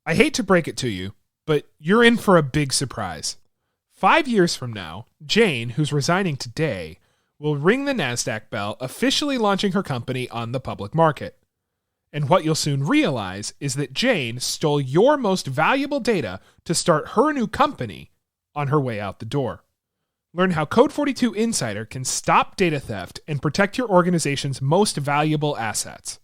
I hate to break it to you, but you're in for a big surprise. 5 years from now, Jane, who's resigning today, will ring the NASDAQ bell, officially launching her company on the public market. And what you'll soon realize is that Jane stole your most valuable data to start her new company on her way out the door. Learn how Code 42 Insider can stop data theft and protect your organization's most valuable assets.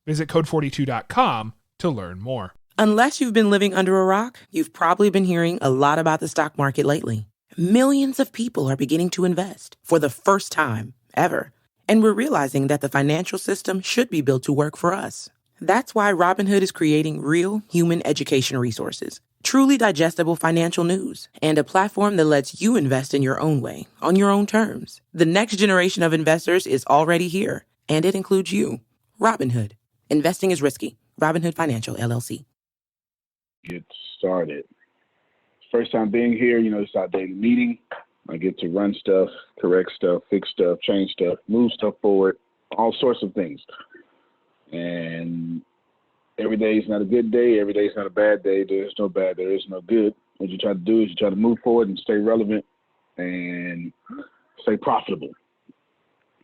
Visit code42.com to learn more. Unless you've been living under a rock, you've probably been hearing a lot about the stock market lately. Millions of people are beginning to invest for the first time ever. And we're realizing that the financial system should be built to work for us. That's why Robinhood is creating real human education resources, truly digestible financial news, and a platform that lets you invest in your own way, on your own terms. The next generation of investors is already here, and it includes you. Robinhood. Investing is risky. Robinhood Financial, LLC. Get started. First time being here, it's our daily meeting. I get to run stuff, correct stuff, fix stuff, change stuff, move stuff forward, all sorts of things. And every day is not a good day. Every day is not a bad day. There's no bad. There is no good. What you try to do is you try to move forward and stay relevant and stay profitable.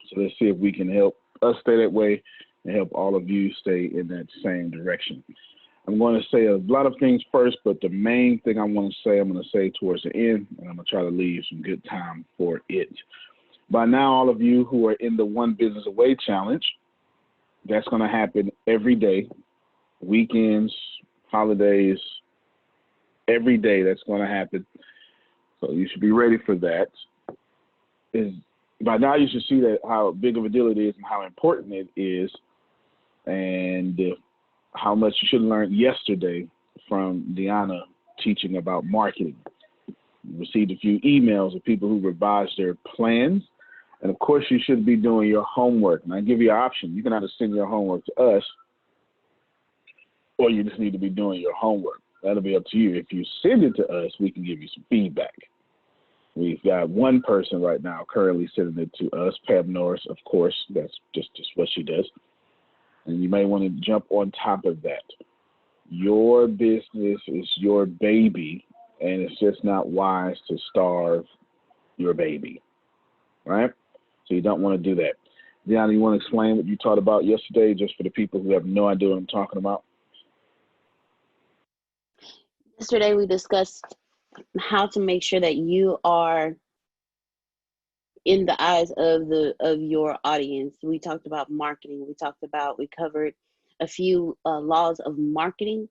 So let's see if we can help us stay that way and help all of you stay in that same direction. I'm going to say a lot of things first, but the main thing I'm going to say towards the end, and I'm going to try to leave some good time for it. By now, all of you who are in the One Business Away Challenge, that's going to happen every day, weekends, holidays, every day that's going to happen. So you should be ready for that. By now, you should see that how big of a deal it is and how important it is, and how much you should have learned yesterday from Deanna teaching about marketing. We received a few emails of people who revised their plans. And of course, you should be doing your homework. And I give you an option. You can either send your homework to us, or you just need to be doing your homework. That'll be up to you. If you send it to us, we can give you some feedback. We've got one person right now currently sending it to us, Pam Norris, of course. That's just what she does. And you may want to jump on top of that. Your business is your baby, and it's just not wise to starve your baby, right? So you don't want to do that. Deanna, you want to explain what you taught about yesterday, just for the people who have no idea what I'm talking about? Yesterday, we discussed how to make sure that you are in the eyes of your audience. We talked about marketing. We covered a few laws of marketing,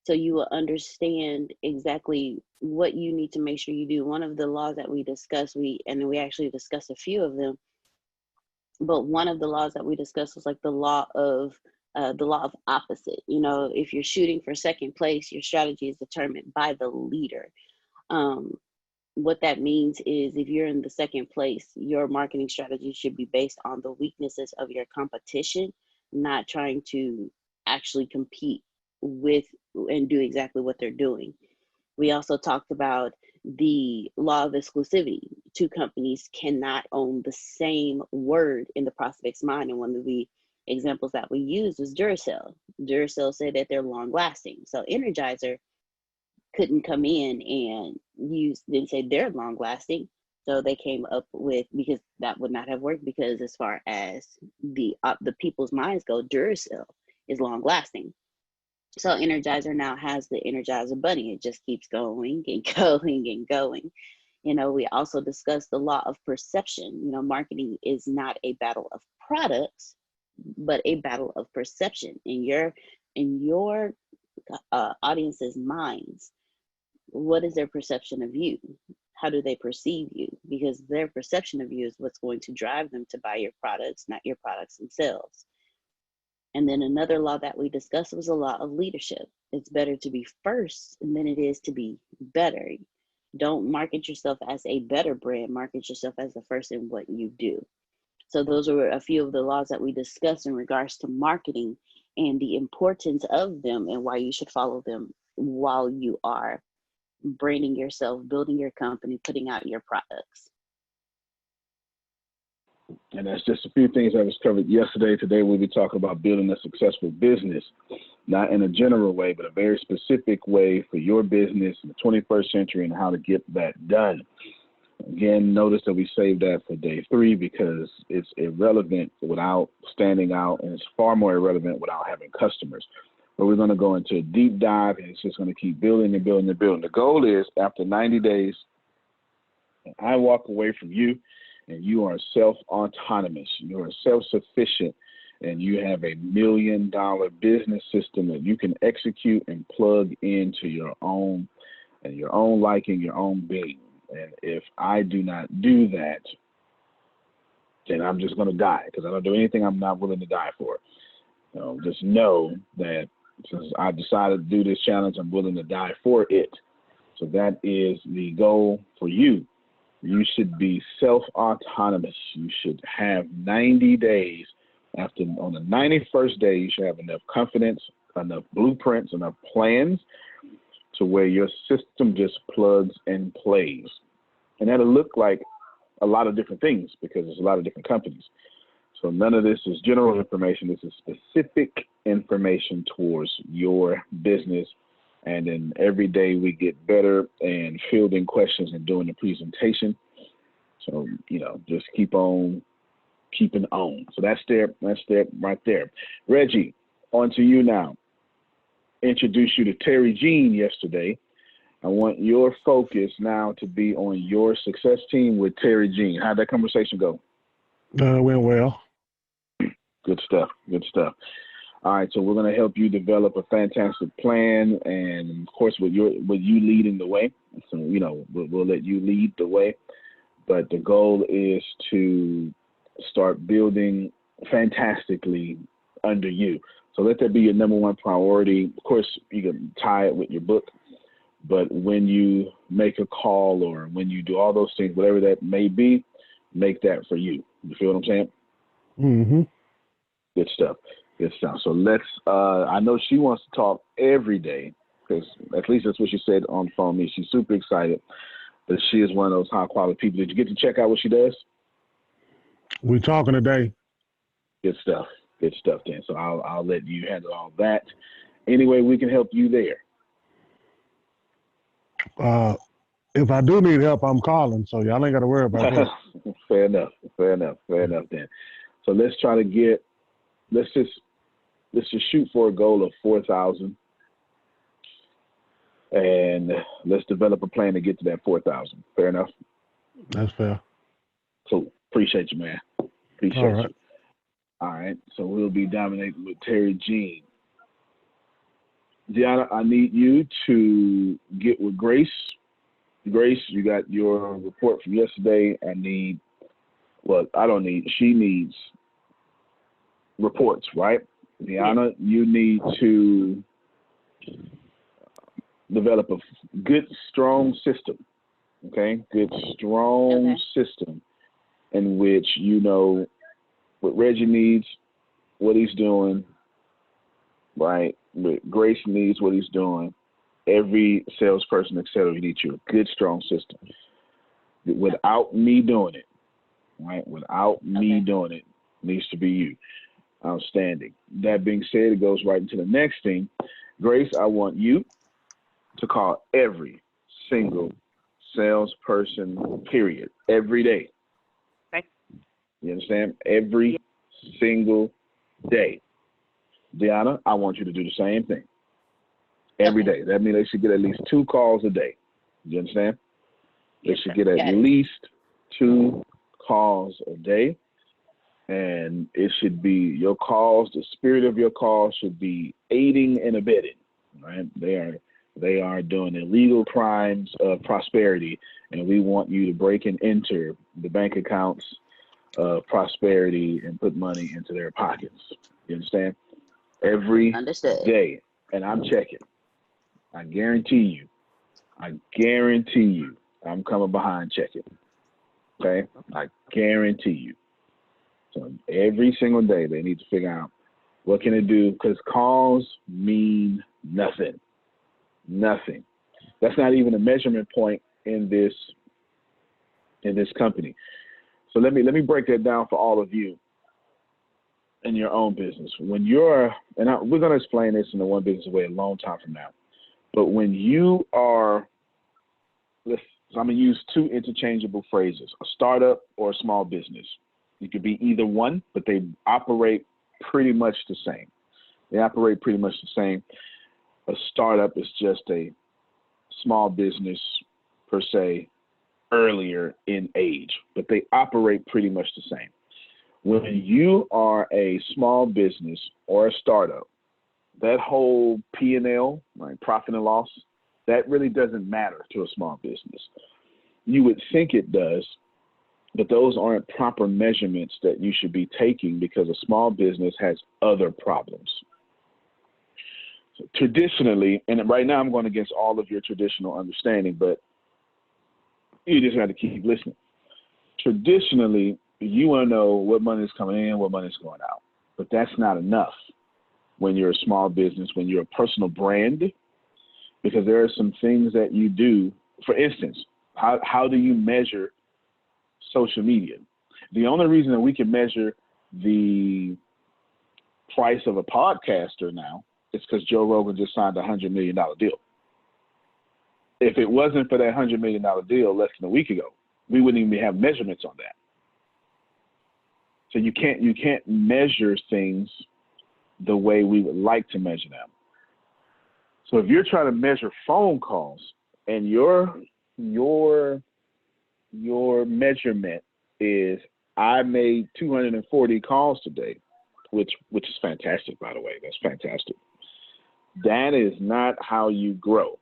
so you will understand exactly what you need to make sure you do. One of the laws that we discussed, we actually discussed a few of them, but one of the laws that we discussed was like the law of opposite. If you're shooting for second place, your strategy is determined by the leader. What that means is if you're in the second place, your marketing strategy should be based on the weaknesses of your competition, not trying to actually compete with and do exactly what they're doing. We also talked about the law of exclusivity. Two companies cannot own the same word in the prospect's mind. And one of the examples that we used was Duracell. Duracell said that they're long lasting. So Energizer couldn't come in and say they're long lasting. So they came up with, because that would not have worked, because as far as the people's minds go, Duracell is long lasting. So Energizer now has the Energizer Bunny. It just keeps going and going and going. We also discussed the law of perception. Marketing is not a battle of products, but a battle of perception in your audience's minds. What is their perception of you? How do they perceive you? Because their perception of you is what's going to drive them to buy your products, not your products themselves. And then another law that we discussed was a law of leadership. It's better to be first than it is to be better. Don't market yourself as a better brand. Market yourself as the first in what you do. So those were a few of the laws that we discussed in regards to marketing and the importance of them and why you should follow them while you are branding yourself, building your company, putting out your products. And that's just a few things that was covered yesterday. Today we'll be talking about building a successful business, not in a general way, but a very specific way for your business in the 21st century and how to get that done. Again, notice that we saved that for day 3 because it's irrelevant without standing out, and it's far more irrelevant without having customers. But we're going to go into a deep dive, and it's just going to keep building and building and building. The goal is after 90 days, I walk away from you, and you are self-autonomous, you are self-sufficient, and you have a $1 million business system that you can execute and plug into your own liking, your own being. And if I do not do that, then I'm just going to die because I don't do anything I'm not willing to die for. Just know that since I decided to do this challenge, I'm willing to die for it. So that is the goal for you. You should be self-autonomous. You should have 90 days. On the 91st day, you should have enough confidence, enough blueprints, enough plans to where your system just plugs and plays. And that'll look like a lot of different things because there's a lot of different companies. So none of this is general information. This is specific information towards your business. And then every day we get better and fielding questions and doing the presentation. So, just keep on keeping on. So that's there right there. Reggie, on to you now. Introduced you to Terry Jean yesterday. I want your focus now to be on your success team with Terry Jean. How'd that conversation go? Went well. Good stuff. All right, so we're going to help you develop a fantastic plan, and of course, with you leading the way. So we'll let you lead the way, but the goal is to start building fantastically under you. So let that be your number one priority. Of course, you can tie it with your book, but when you make a call or when you do all those things, whatever that may be, make that for you. You feel what I'm saying? Mm-hmm. Good stuff. So let's, I know she wants to talk every day because at least that's what she said on the phone with me. She's super excited that she is one of those high quality people. Did you get to check out what she does? We're talking today. Good stuff then. So I'll let you handle all that. Anyway, we can help you there. If I do need help, I'm calling, so y'all ain't got to worry about that. Fair enough then. So let's just shoot for a goal of 4,000, and let's develop a plan to get to that 4,000. Fair enough? That's fair. Cool. Appreciate you, man. Appreciate All right. you. All right. So we'll be dominating with Terry Jean. Deanna, I need you to get with Grace. Grace, you got your report from yesterday. She needs reports, right? Deanna, you need to develop a good, strong system, okay? Good, strong system in which what Reggie needs, what he's doing, right? Grace needs what he's doing. Every salesperson, et cetera, you need a good, strong system. Without me doing it, right? Without me doing it, needs to be you. Outstanding. That being said, it goes right into the next thing. Grace, I want you to call every single salesperson, period, every day. Okay. You understand? Every single day. Deanna, I want you to do the same thing. Every day. That means they should get at least 2 calls a day. You understand? They should get at least 2 calls a day. And it should be your calls, the spirit of your calls should be aiding and abetting, right? They are doing illegal crimes of prosperity, and we want you to break and enter the bank accounts of prosperity and put money into their pockets. You understand? Every day. And I'm checking. I guarantee you, I'm coming behind checking. Okay? I guarantee you. So every single day they need to figure out what can it do, because calls mean nothing. Nothing. That's not even a measurement point in this company. So let me break that down for all of you in your own business. When you're, we're going to explain this in the One Business Way a long time from now, but when you are, I'm going to use two interchangeable phrases, a startup or a small business. You could be either one, but they operate pretty much the same. They operate pretty much the same. A startup is just a small business per se, earlier in age, but they operate pretty much the same. When you are a small business or a startup, that whole P&L, like profit and loss, that really doesn't matter to a small business. You would think it does, but those aren't proper measurements that you should be taking because a small business has other problems. So traditionally, and right now I'm going against all of your traditional understanding, but you just have to keep listening. Traditionally, you want to know what money is coming in, what money is going out, but that's not enough when you're a small business, when you're a personal brand, because there are some things that you do. For instance, how do you measure social media? The only reason that we can measure the price of a podcaster now is because Joe Rogan just signed a $100 million deal. If it wasn't for that $100 million deal less than a week ago, we wouldn't even have measurements on that. So you can't measure things the way we would like to measure them. So if you're trying to measure phone calls and your measurement is I made 240 calls today, which is fantastic, by the way. That's fantastic. That is not how you grow.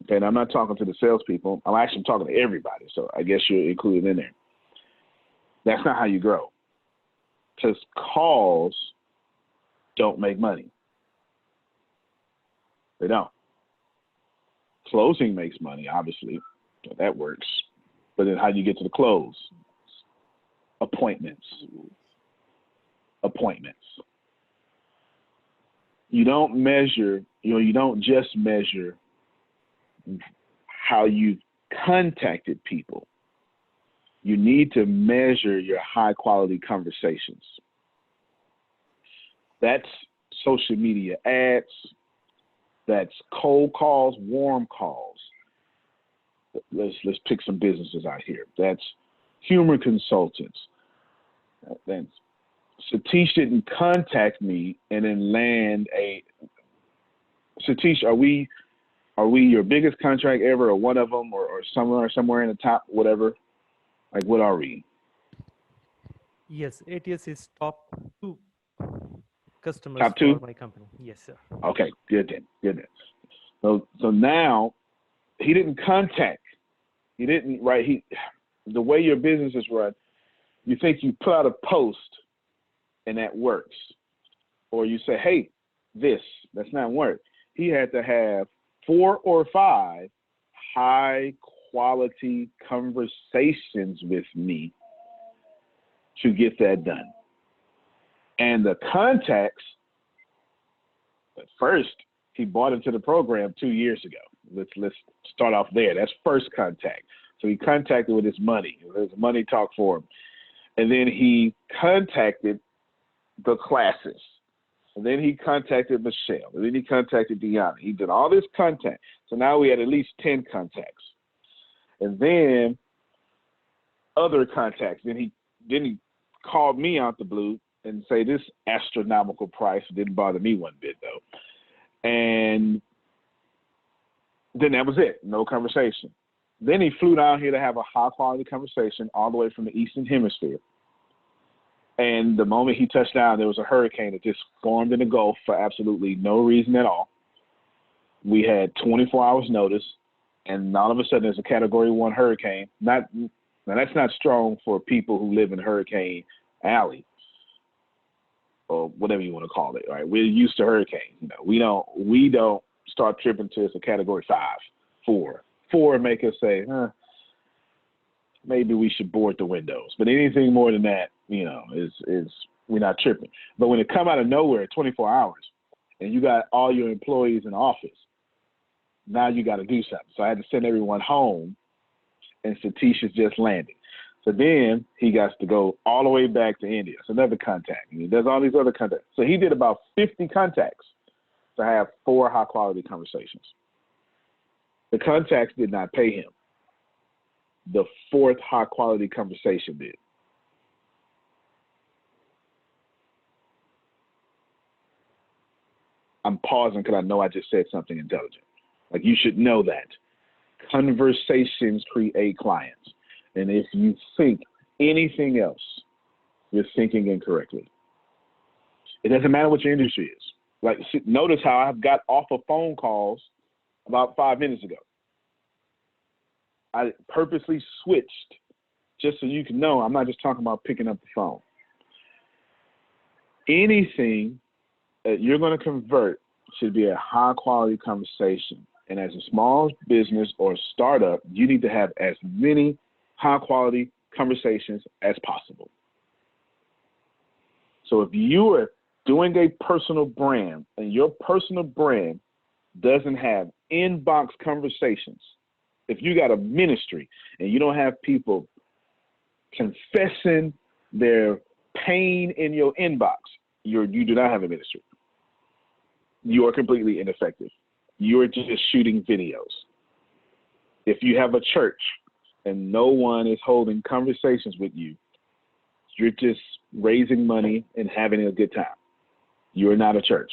Okay, and I'm not talking to the salespeople. I'm actually talking to everybody. So I guess you're included in there. That's not how you grow. Because calls don't make money. They don't. Closing makes money, obviously. So that works. But then how do you get to the close? Appointments. You don't measure, you don't just measure how you've contacted people. You need to measure your high quality conversations. That's social media ads. That's cold calls, warm calls. Let's pick some businesses out here. That's humor consultants. Then Satish didn't contact me and then land a. Satish, are we your biggest contract ever, or one of them, or somewhere in the top, whatever? Like, what are we? Yes, ATS is top 2 customers Top 2? for my company. Yes, sir. Okay, good then. So now he didn't contact. He didn't, right? The way your business is run, you think you put out a post and that works. Or you say, hey, that's not work. He had to have 4 or 5 high quality conversations with me to get that done. And the contacts, at first, he bought into the program 2 years ago. Let's start off there. That's first contact. So he contacted with his money. There's money talk for him. And then he contacted the classes. And then he contacted Michelle. And then he contacted Deanna. He did all this contact. So now we had at least 10 contacts. And then other contacts. Then he called me out the blue and say this astronomical price. Didn't bother me one bit though. And then that was it. No conversation. Then he flew down here to have a high quality conversation all the way from the Eastern Hemisphere. And the moment he touched down, there was a hurricane that just formed in the Gulf for absolutely no reason at all. We had 24 hours notice, and all of a sudden there's a Category 1 hurricane. Now that's not strong for people who live in Hurricane Alley, or whatever you want to call it. Right? We're used to hurricanes. We don't start tripping to it's a Category 5, 4. 4 make us say, maybe we should board the windows. But anything more than that, is we're not tripping. But when it come out of nowhere, 24 hours, and you got all your employees in the office, now you got to do something. So I had to send everyone home, and Satish is just landing. So then he got to go all the way back to India. It's another contact. And he does all these other contacts. So he did about 50 contacts to have 4 high-quality conversations. The contacts did not pay him. The 4th high-quality conversation did. I'm pausing because I know I just said something intelligent. Like, you should know that. Conversations create clients. And if you think anything else, you're thinking incorrectly. It doesn't matter what your industry is. Like, notice how I've got off of phone calls about 5 minutes ago. I purposely switched just so you can know I'm not just talking about picking up the phone. Anything that you're going to convert should be a high quality conversation. And as a small business or startup, you need to have as many high quality conversations as possible. So if you are doing a personal brand and your personal brand doesn't have inbox conversations, if you got a ministry and you don't have people confessing their pain in your inbox, you do not have a ministry. You are completely ineffective. You're just shooting videos. If you have a church and no one is holding conversations with you, you're just raising money and having a good time. You're not a church.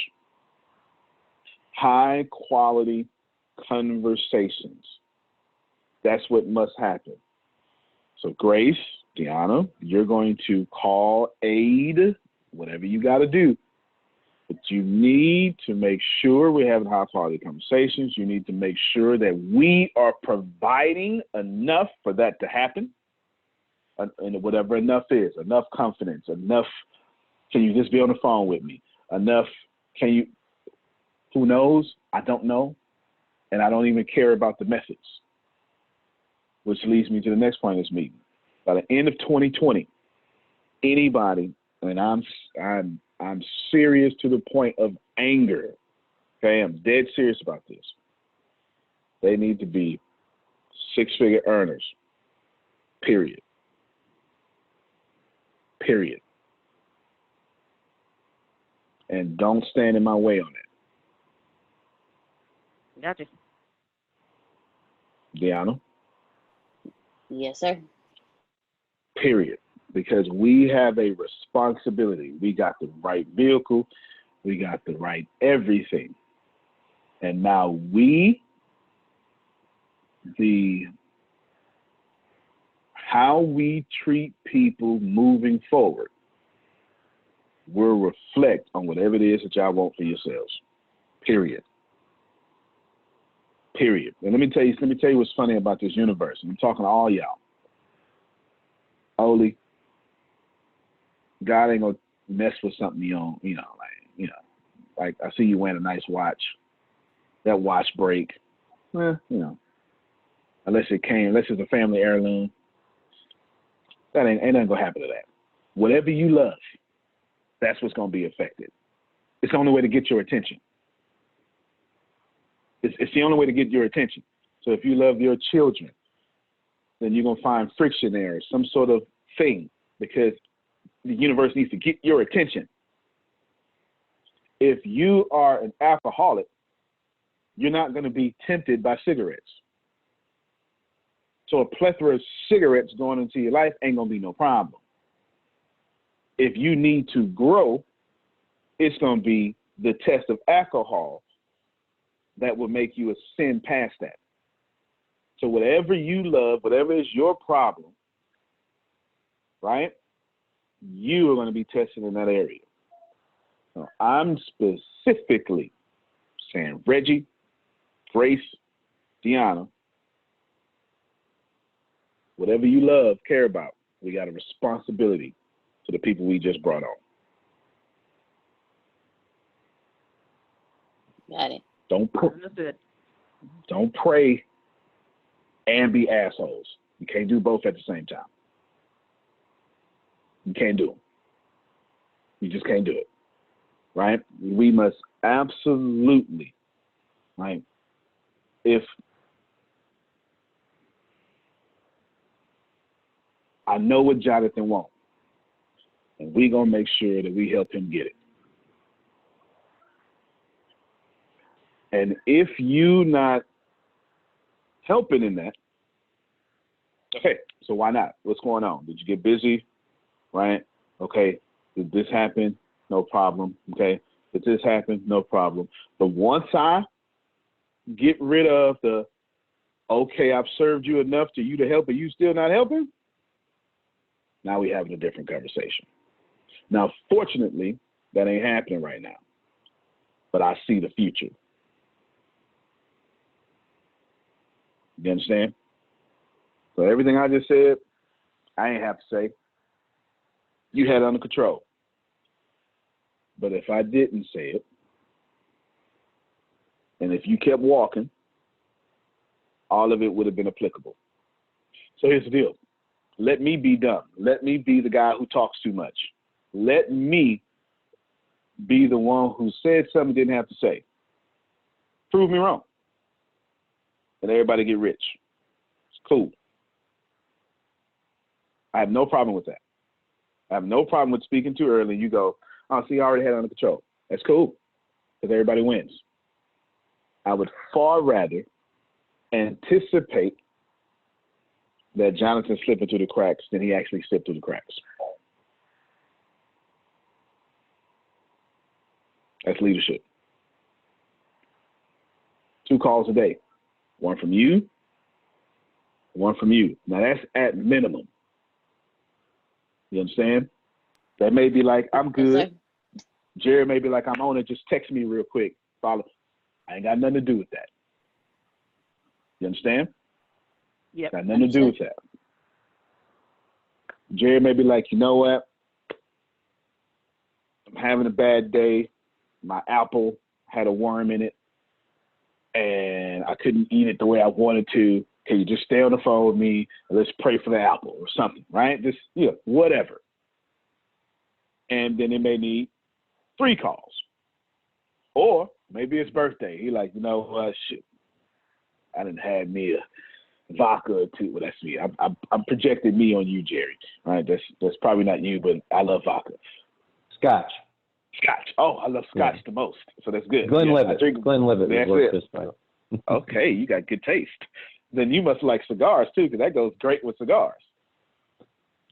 High quality conversations. That's what must happen. So Grace, Deanna, you're going to call aid, whatever you got to do. But you need to make sure we're having high quality conversations. You need to make sure that we are providing enough for that to happen. And whatever enough is, enough confidence, enough, can you just be on the phone with me? Enough, can you, who knows? I don't know. And I don't even care about the methods. Which leads me to the next point of this meeting. By the end of 2020, anybody, and I'm serious to the point of anger. Okay, I'm dead serious about this. They need to be 6-figure earners. Period. Period. And don't stand in my way on that. Gotcha. Deanna? Yes, sir. Period. Because we have a responsibility. We got the right vehicle. We got the right everything. And now how we treat people moving forward will reflect on whatever it is that y'all want for yourselves. Period. Period. And let me tell you what's funny about this universe. I'm talking to all y'all. Oli, God ain't gonna mess with something you don't, like I see you wearing a nice watch. That watch break, unless it's a family heirloom, that ain't nothing gonna happen to that. Whatever you love, that's what's gonna be affected. It's the only way to get your attention. It's the only way to get your attention. So if you love your children, then you're gonna find friction there, some sort of thing, because the universe needs to get your attention. If you are an alcoholic, you're not going to be tempted by cigarettes. So a plethora of cigarettes going into your life ain't going to be no problem. If you need to grow, it's going to be the test of alcohol that will make you ascend past that. So whatever you love, whatever is your problem, right? You are going to be tested in that area. So I'm specifically saying, Reggie, Grace, Deanna, whatever you love, care about, we got a responsibility to the people we just brought on. Got it. Don't pray and be assholes. You can't do both at the same time. You can't do them. You just can't do it, right? We must absolutely, right? If I know what Jonathan wants, and we're going to make sure that we help him get it. And if you not helping in that, okay, so why not? What's going on? Did you get busy? Right? Okay, did this happen? No problem. Okay, did this happen? No problem. But once I get rid of the, okay, I've served you enough to you to help, but you still not helping, now we having a different conversation. Now, fortunately, that ain't happening right now, but I see the future. You understand? So everything I just said, I ain't have to say. You had it under control. But if I didn't say it, and if you kept walking, all of it would have been applicable. So here's the deal. Let me be dumb. Let me be the guy who talks too much. Let me be the one who said something didn't have to say. Prove me wrong. And everybody get rich. It's cool. I have no problem with that. I have no problem with speaking too early and you go, oh, see, I already had it under control. That's cool, because everybody wins. I would far rather anticipate that Jonathan slipping through the cracks than he actually slipped through the cracks. That's leadership. 2 calls a day. 1 from you, 1 from you. Now that's at minimum. You understand? That may be like, I'm good. Jerry may be like, I'm on it. Just text me real quick. Follow. I ain't got nothing to do with that. You understand? Yep. Got nothing to do with that. Jerry may be like, you know what? I'm having a bad day. My apple had a worm in it, and I couldn't eat it the way I wanted to. Can you just stay on the phone with me and let's pray for the apple or something, right? Just, whatever. And then it may need 3 calls. Or maybe it's birthday. He like, shit, I done had me a vodka or 2. Well, that's me. I'm projecting me on you, Jerry. Right? That's probably not you, but I love vodka. Scotch. Oh, I love Scotch the most. So that's good. Glenlivet. Glenlivet that's works it. just fine. Okay, you got good taste. Then you must like cigars too, because that goes great with cigars.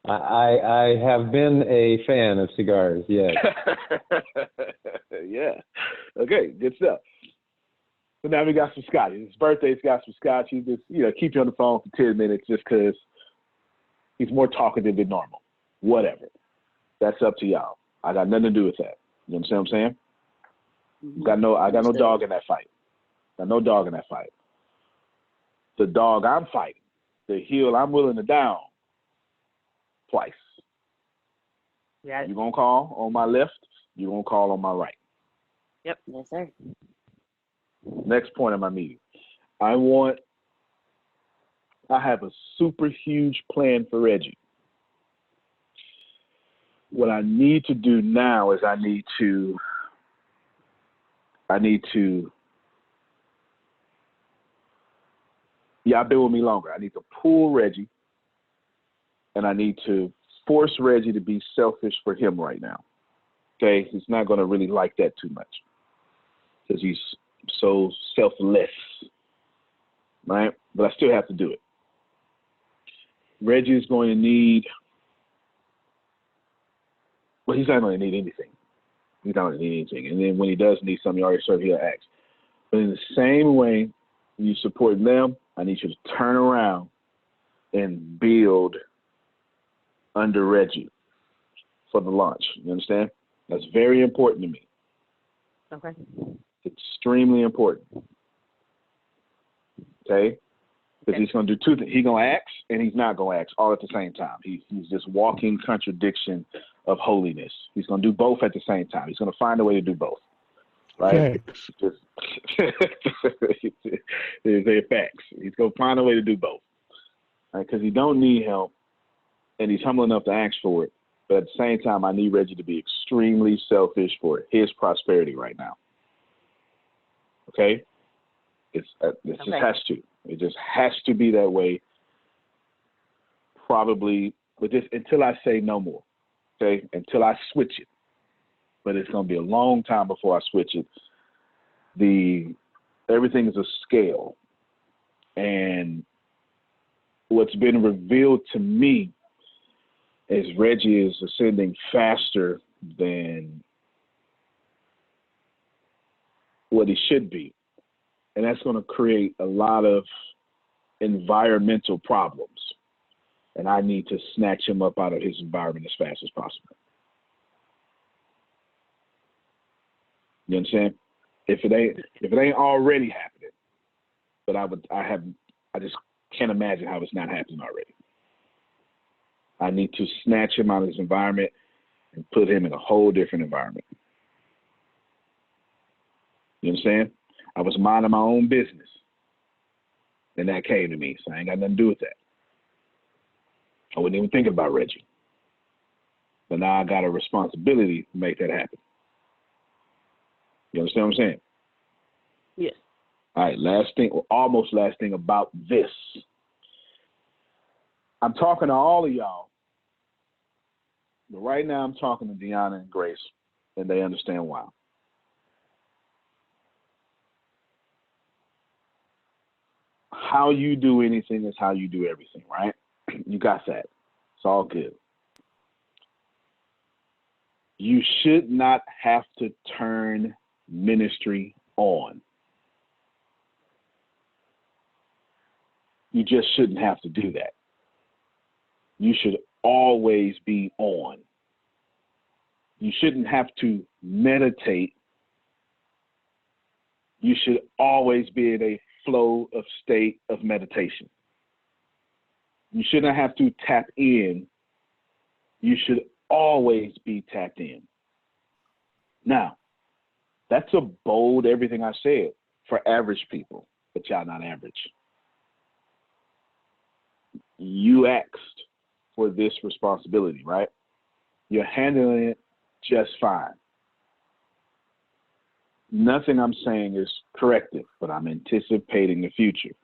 I have been a fan of cigars, yes. Yeah. Okay, good stuff. So now we got some scotch. His birthday's got some scotch. He just, keep you on the phone for 10 minutes just because he's more talkative than normal. Whatever. That's up to y'all. I got nothing to do with that. You understand what I'm saying? I got no dog in that fight. Got no dog in that fight. The dog I'm fighting, the hill I'm willing to down twice. Yeah. You gonna call on my left, you gonna call on my right. Yep. Yes, sir. Next point of my meeting. I have a super huge plan for Reggie. What I need to do now is I need to y'all been with me longer. I need to pull Reggie, and I need to force Reggie to be selfish for him right now. Okay? He's not going to really like that too much because he's so selfless, right? But I still have to do it. Reggie is going to need, well, he's not going to need anything. He's not going to need anything. And then when he does need something, you already serve, he'll ask. But in the same way you support them, I need you to turn around and build under Reggie for the launch. You understand? That's very important to me. Okay. Extremely important. Okay? Because he's going to do 2 things. He's going to ask and he's not going to ask all at the same time. He's just walking contradiction of holiness. He's going to do both at the same time. He's going to find a way to do both. Right? Just they're facts. He's going to find a way to do both. Right? Because he don't need help and he's humble enough to ask for it. But at the same time, I need Reggie to be extremely selfish for his prosperity right now. Okay? It just has to. It just has to be that way. Probably But just until I say no more, okay? Until I switch it. But it's going to be a long time before I switch it. Everything is a scale. And what's been revealed to me is Reggie is ascending faster than what he should be. And that's going to create a lot of environmental problems. And I need to snatch him up out of his environment as fast as possible. You understand? If it ain't already happening, but I just can't imagine how it's not happening already. I need to snatch him out of his environment and put him in a whole different environment. You understand? I was minding my own business. And that came to me, so I ain't got nothing to do with that. I wasn't even thinking about Reggie. But now I got a responsibility to make that happen. You understand what I'm saying? Yes. All right, almost last thing about this. I'm talking to all of y'all, but right now I'm talking to Deanna and Grace, and they understand why. How you do anything is how you do everything, right? You got that. It's all good. You should not have to turn ministry on. You just shouldn't have to do that. You should always be on. You shouldn't have to meditate. You should always be in a flow of state of meditation. You shouldn't have to tap in. You should always be tapped in. Now, that's a bold everything I said for average people, but y'all not average. You asked for this responsibility, right? You're handling it just fine. Nothing I'm saying is corrective, but I'm anticipating the future.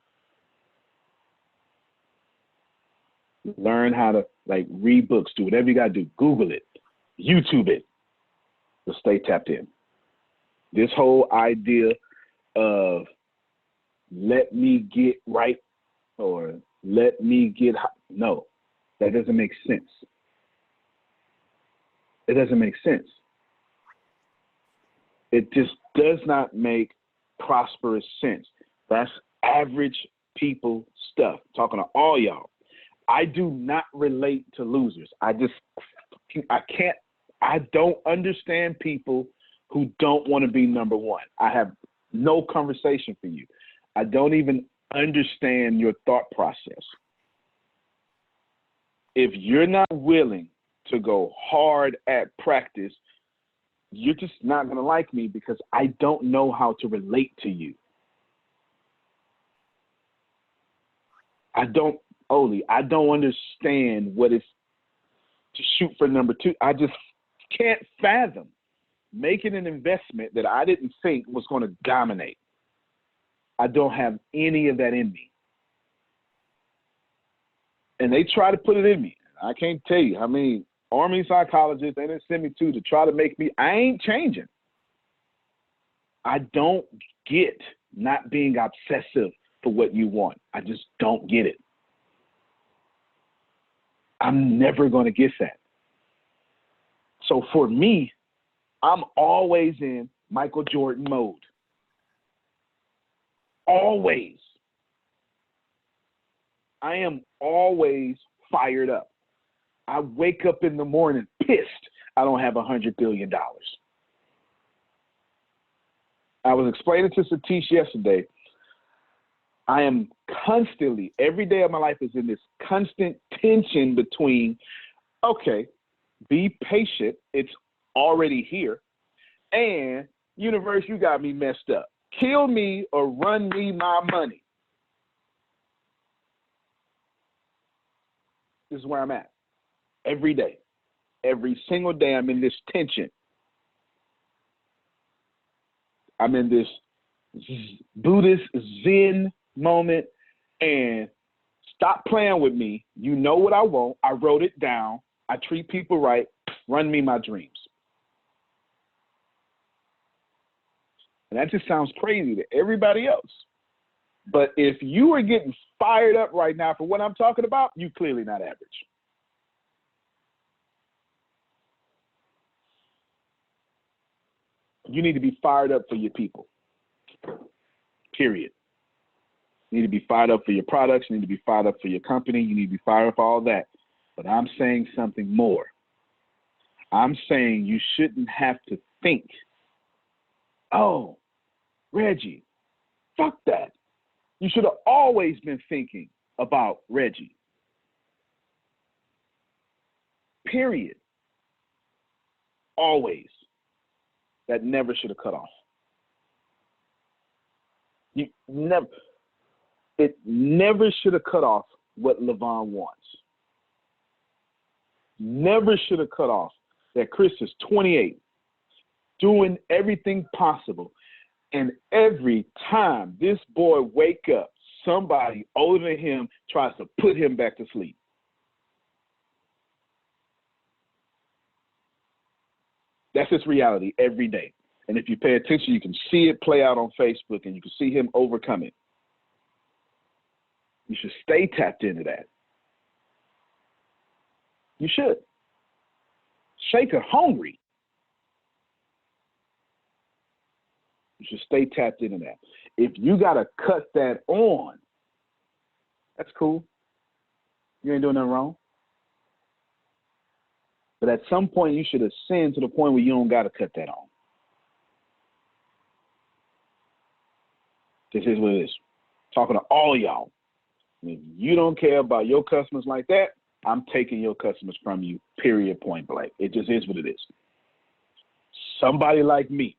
Learn how to read books, do whatever you got to do. Google it, YouTube it, but stay tapped in. This whole idea of let me get right or let me get high, no, that doesn't make sense. It doesn't make sense. It just does not make prosperous sense. That's average people stuff. Talking to all y'all. I do not relate to losers. I don't understand people who don't want to be number one. I have no conversation for you. I don't even understand your thought process. If you're not willing to go hard at practice, you're just not going to like me because I don't know how to relate to you. I don't understand what it's to shoot for number two. I just can't fathom making an investment that I didn't think was going to dominate. I don't have any of that in me. And they try to put it in me. I can't tell you how many Army psychologists they didn't send me to try to make me, I ain't changing. I don't get not being obsessive for what you want. I just don't get it. I'm never going to get that. So for me, I'm always in Michael Jordan mode. Always. I am always fired up. I wake up in the morning pissed I don't have $100 billion. I was explaining to Satish yesterday, I am constantly, every day of my life is in this constant tension between, okay, be patient, it's already here, and universe, you got me messed up. Kill me or run me my money. This is where I'm at. Every day. Every single day I'm in this tension. I'm in this Buddhist Zen moment, and Stop playing with me. You know what I want. I wrote it down. I treat people right. Run me my dreams. And that just sounds crazy to everybody else. But if you are getting fired up right now for what I'm talking about, you clearly not average. You need to be fired up for your people. Period. You need to be fired up for your products. You need to be fired up for your company. You need to be fired up for all that. But I'm saying something more. I'm saying you shouldn't have to think, oh, Reggie, fuck that. You should have always been thinking about Reggie. Period. Always. That never should have cut off. It never should have cut off what LaVon wants. Never should have cut off that Chris is 28, doing everything possible. And every time this boy wake up, somebody older than him tries to put him back to sleep. That's his reality every day. And if you pay attention, you can see it play out on Facebook and you can see him overcome it. You should stay tapped into that. You should. Shaker hungry. You should stay tapped into that. If you got to cut that on, that's cool. You ain't doing nothing wrong. But at some point, you should ascend to the point where you don't got to cut that on. This is what it is. Talking to all y'all. If you don't care about your customers like that, I'm taking your customers from you, period, point blank. It just is what it is. Somebody like me,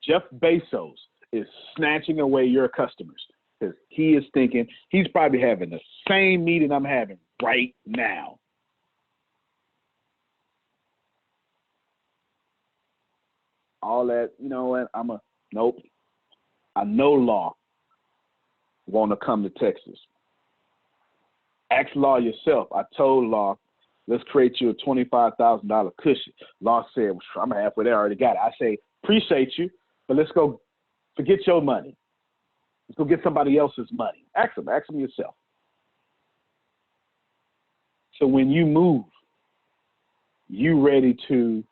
Jeff Bezos, is snatching away your customers because he is thinking he's probably having the same meeting I'm having right now. All that, you know what, nope. I know Law want to come to Texas. Ask Law yourself. I told Law, let's create you a $25,000 cushion. Law said, well, I'm halfway there, I already got it. I say, appreciate you, but let's go forget your money. Let's go get somebody else's money. Ask them yourself. So when you move, you ready to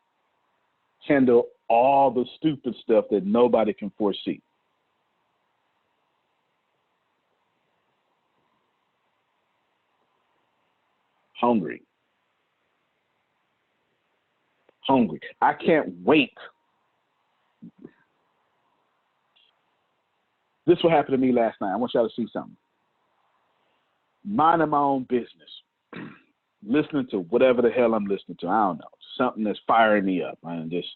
handle all the stupid stuff that nobody can foresee. Hungry. I can't wait. This what happened to me last night. I want y'all to see something. Minding my own business. Listening to whatever the hell I'm listening to. I don't know. Something that's firing me up. And just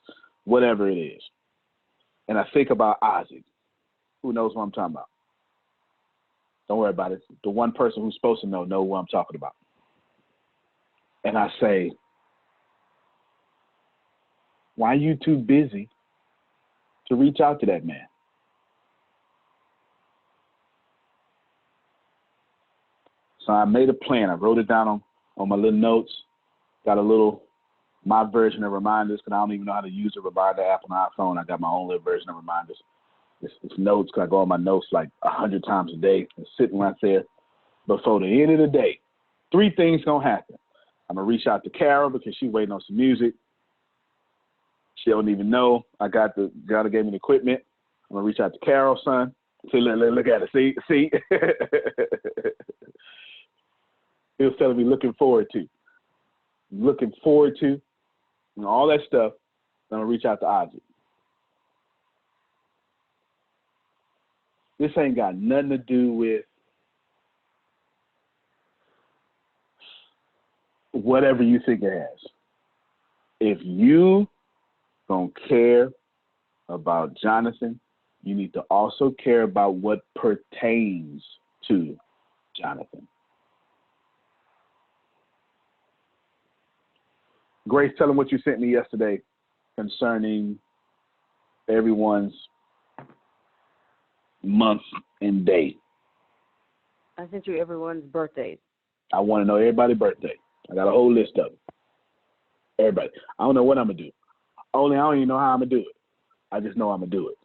whatever it is. And I think about Isaac. Who knows what I'm talking about? Don't worry about it. The one person who's supposed to know what I'm talking about. And I say, why are you too busy to reach out to that man? So I made a plan. I wrote it down on my little notes. Got my version of reminders because I don't even know how to use a reminder app on the iPhone. I got my own little version of reminders. It's notes because I go on my notes like 100 times a day. It's sitting right there. Before the end of the day, 3 things going to happen. I'm going to reach out to Carol because she's waiting on some music. She don't even know. I got the girl that gave me the equipment. I'm going to reach out to Carol, son. See, look at it. See? He was telling me looking forward to, and all that stuff. I'm going to reach out to Isaac. This ain't got nothing to do with whatever you think it has. If you don't care about Jonathan, you need to also care about what pertains to Jonathan. Grace, tell him what you sent me yesterday concerning everyone's month and day. I sent you everyone's birthdays. I want to know everybody's birthday. I got a whole list of them. Everybody. I don't know what I'm going to do. I don't even know how I'm going to do it. I just know I'm going to do it.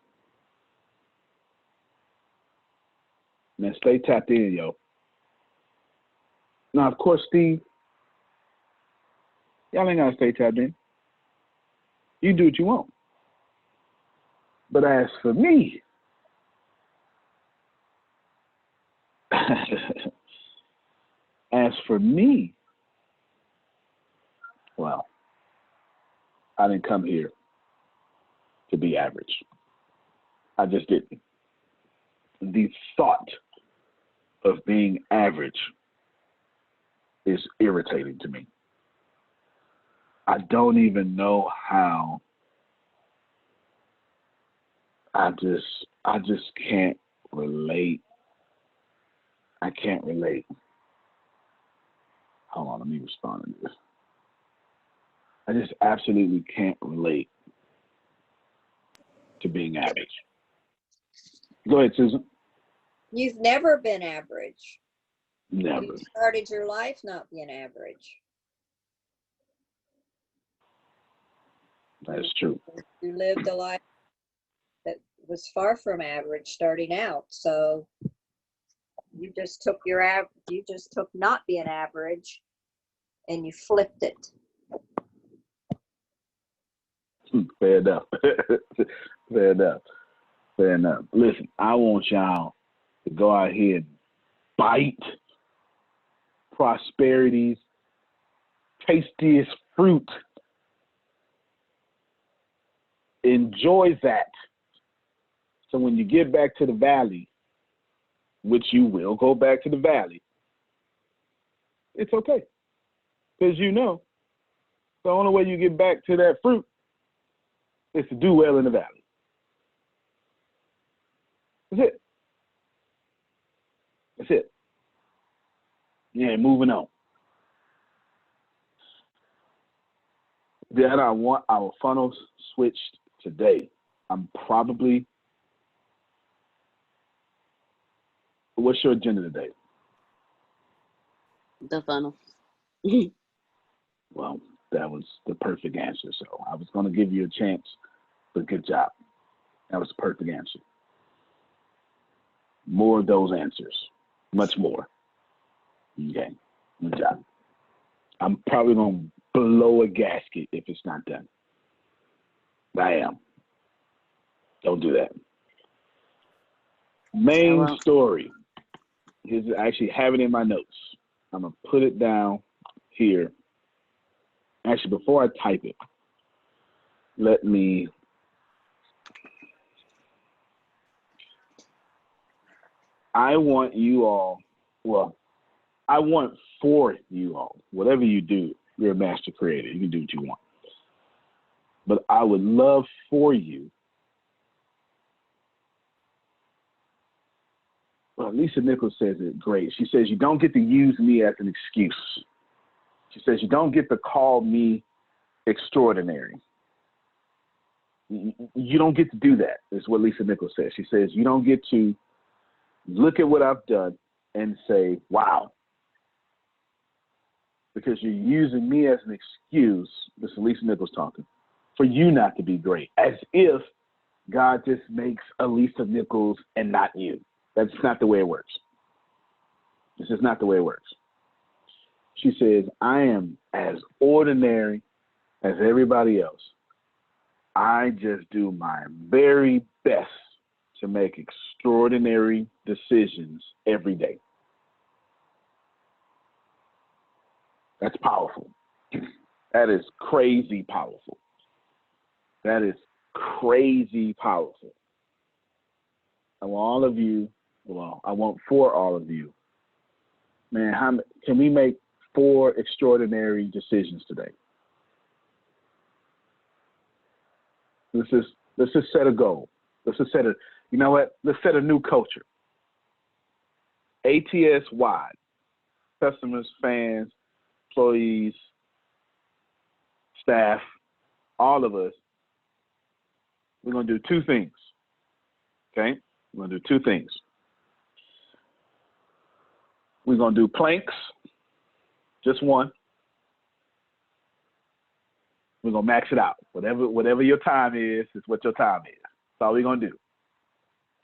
Man, stay tapped in, yo. Now, of course, Steve, y'all ain't got to stay tapped in. You do what you want. But as for me, well, I didn't come here to be average. I just didn't. The thought of being average is irritating to me. I don't even know how. I just can't relate. I can't relate. Hold on, let me respond to this. I just absolutely can't relate to being average. Go ahead, Susan. You've never been average. Never. You started your life not being average. That's true. You lived a life that was far from average starting out. So you just took not being average and you flipped it. Fair enough. Fair enough. Fair enough. Listen, I want y'all to go out here and bite prosperity's tastiest fruit. Enjoy that. So when you get back to the valley, which you will go back to the valley, it's okay. Because you know, the only way you get back to that fruit is to do well in the valley. That's it. That's it. Yeah, moving on. Then I want our funnels switched today. What's your agenda today? The funnel. Well, that was the perfect answer. So I was going to give you a chance, but good job. That was the perfect answer. More of those answers. Much more. Okay. Good job. I'm probably going to blow a gasket if it's not done. I am. Don't do that. Main story. I actually have it in my notes. I'm going to put it down here. Actually, before I type it, I want for you all, whatever you do, you're a master creator. You can do what you want. But I would love for you, well, Lisa Nichols says it great. She says, you don't get to use me as an excuse. She says, you don't get to call me extraordinary. You don't get to do that, is what Lisa Nichols says. She says, you don't get to look at what I've done and say, wow. Because you're using me as an excuse, this is Lisa Nichols talking, for you not to be great, as if God just makes a Lisa Nichols and not you. That's not the way it works. This is not the way it works. She says, I am as ordinary as everybody else. I just do my very best to make extraordinary decisions every day. That's powerful. That is crazy powerful. That is crazy powerful. I want all of you, I want for all of you, man, can we make 4 extraordinary decisions today? Let's just set a goal. Let's just set let's set a new culture. ATS wide. Customers, fans, employees, staff, all of us. We're going to do 2 things. Okay? We're going to do 2 things. We're going to do planks Just one. We're gonna max it out. Whatever your time is what your time is. That's all we're gonna do.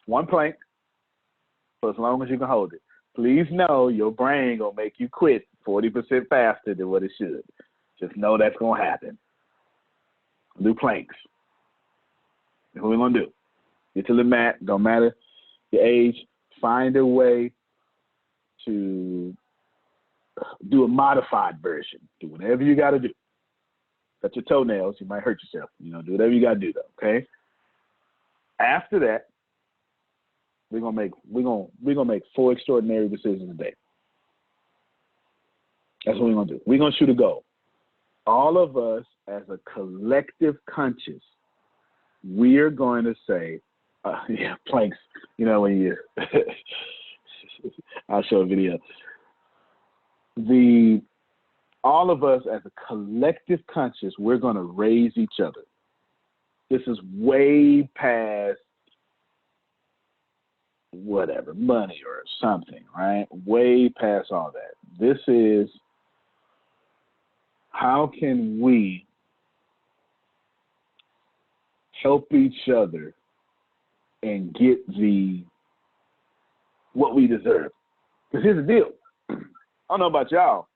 One plank for as long as you can hold it. Please know your brain gonna make you quit 40% faster than what it should. Just know that's gonna happen. Do planks. That's what we're gonna do. Get to the mat. Don't matter your age. Find a way to do a modified version. Do whatever you got to do. Cut your toenails. You might hurt yourself. Do whatever you got to do, though. Okay. After that, we're gonna make 4 extraordinary decisions a day. That's what we're gonna do. We're gonna shoot a goal. All of us, as a collective conscious, we're going to say, planks. When you, I'll show a video. All of us as a collective conscious, we're going to raise each other. This is way past whatever, money or something, right? Way past all that. This is, how can we help each other and get what we deserve? Because here's the deal. I don't know about y'all,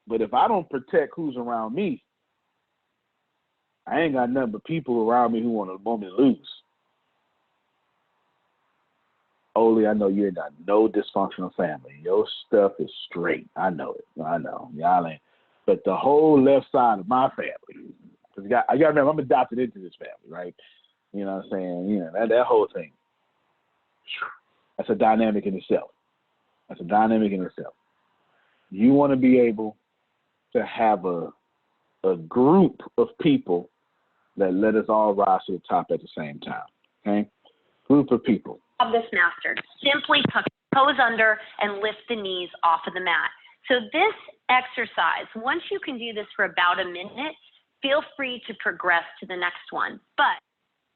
but if I don't protect who's around me, I ain't got nothing but people around me who want me to lose. Oli, I know you ain't got no dysfunctional family. Your stuff is straight. I know it. I know. Y'all ain't. But the whole left side of my family, because I got to remember, I'm adopted into this family, right? You know what I'm saying? That whole thing. That's a dynamic in itself. You want to be able to have a group of people that let us all rise to the top at the same time, okay? Group of people. Of this mastered. Simply tuck toes under and lift the knees off of the mat. So this exercise, once you can do this for about a minute, feel free to progress to the next one. But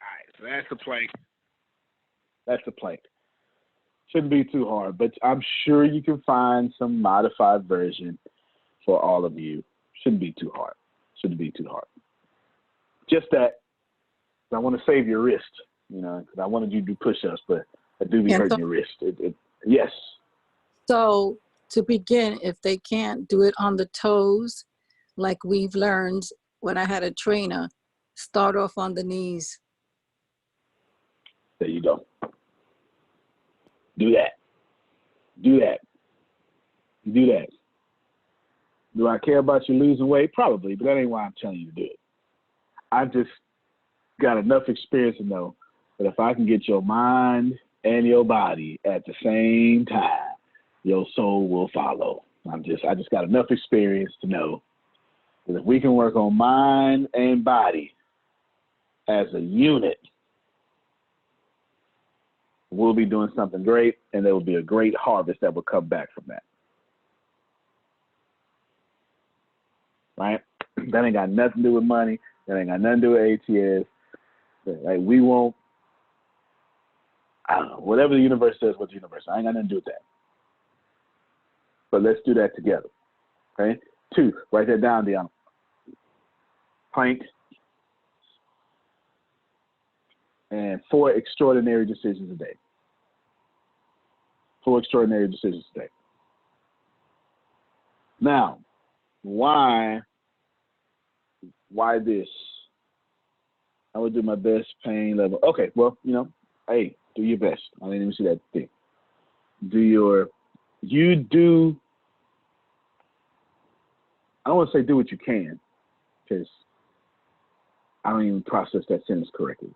all right, so that's the plank. Shouldn't be too hard, but I'm sure you can find some modified version for all of you. Shouldn't be too hard. Just that I want to save your wrist, because I wanted you to do push-ups, but I do be hurting your wrist. Yes. So to begin, if they can't do it on the toes, like we've learned when I had a trainer, start off on the knees. There you go. Do that. Do I care about you losing weight? Probably, but that ain't why I'm telling you to do it. I just got enough experience to know that if I can get your mind and your body at the same time, your soul will follow. I just got enough experience to know that if we can work on mind and body as a unit, we'll be doing something great, and there will be a great harvest that will come back from that. Right? That ain't got nothing to do with money. That ain't got nothing to do with ATS. Like, we won't, I don't know, whatever the universe says, what the universe, I ain't got nothing to do with that. But let's do that together. Okay? 2, write that down, Deanna. Plank. And 4 extraordinary decisions a day. 4 extraordinary decisions a day. Now, why this? I would do my best pain level. Okay, well, hey, do your best. I didn't even see that thing. I don't want to say do what you can, because I don't even process that sentence correctly.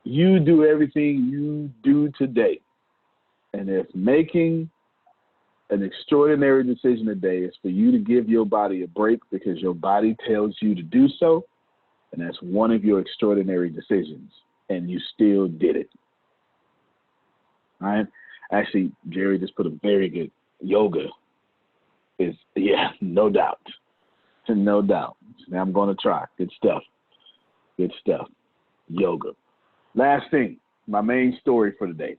You do everything you do today. And if making an extraordinary decision today is for you to give your body a break because your body tells you to do so, and that's one of your extraordinary decisions, and you still did it. All right? Actually, Jerry just put a very good yoga. No doubt. No doubt. Now I'm going to try. Good stuff. Yoga. Last thing, my main story for today.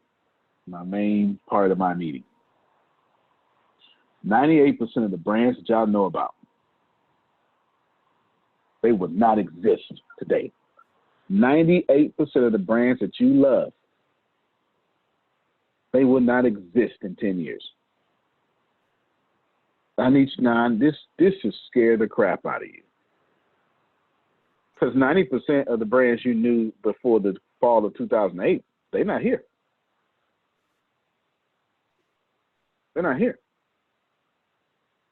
my main part of my meeting. 98% of the brands that y'all know about, they would not exist today. 98% of the brands that you love, they would not exist in 10 years. I need you now. This should scare the crap out of you. Because 90% of the brands you knew before the fall of 2008, they're not here. They're not here.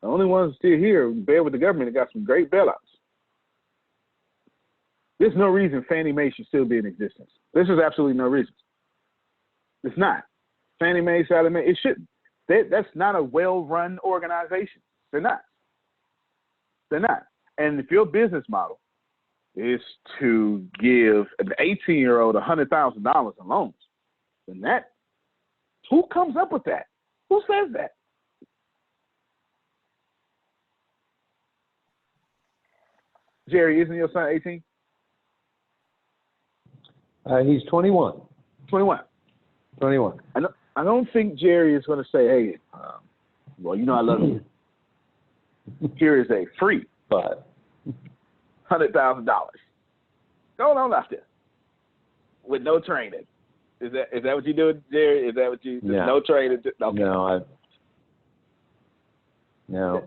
The only ones still here, bear with the government, that got some great bailouts. There's no reason Fannie Mae should still be in existence. There's just absolutely no reason. It's not. Fannie Mae, Sallie Mae, it shouldn't. That's not a well-run organization. They're not. They're not. And if your business model is to give an 18-year-old $100,000 in loans, then that, who comes up with that? Who says that? Jerry, isn't your son 18? He's 21. 21. 21. I don't think Jerry is going to say, hey, well, you know I love you. Here is a free $100,000 going on out there with no training. Is that what you doing, Jerry? Is that what you? No. No training. Okay. No.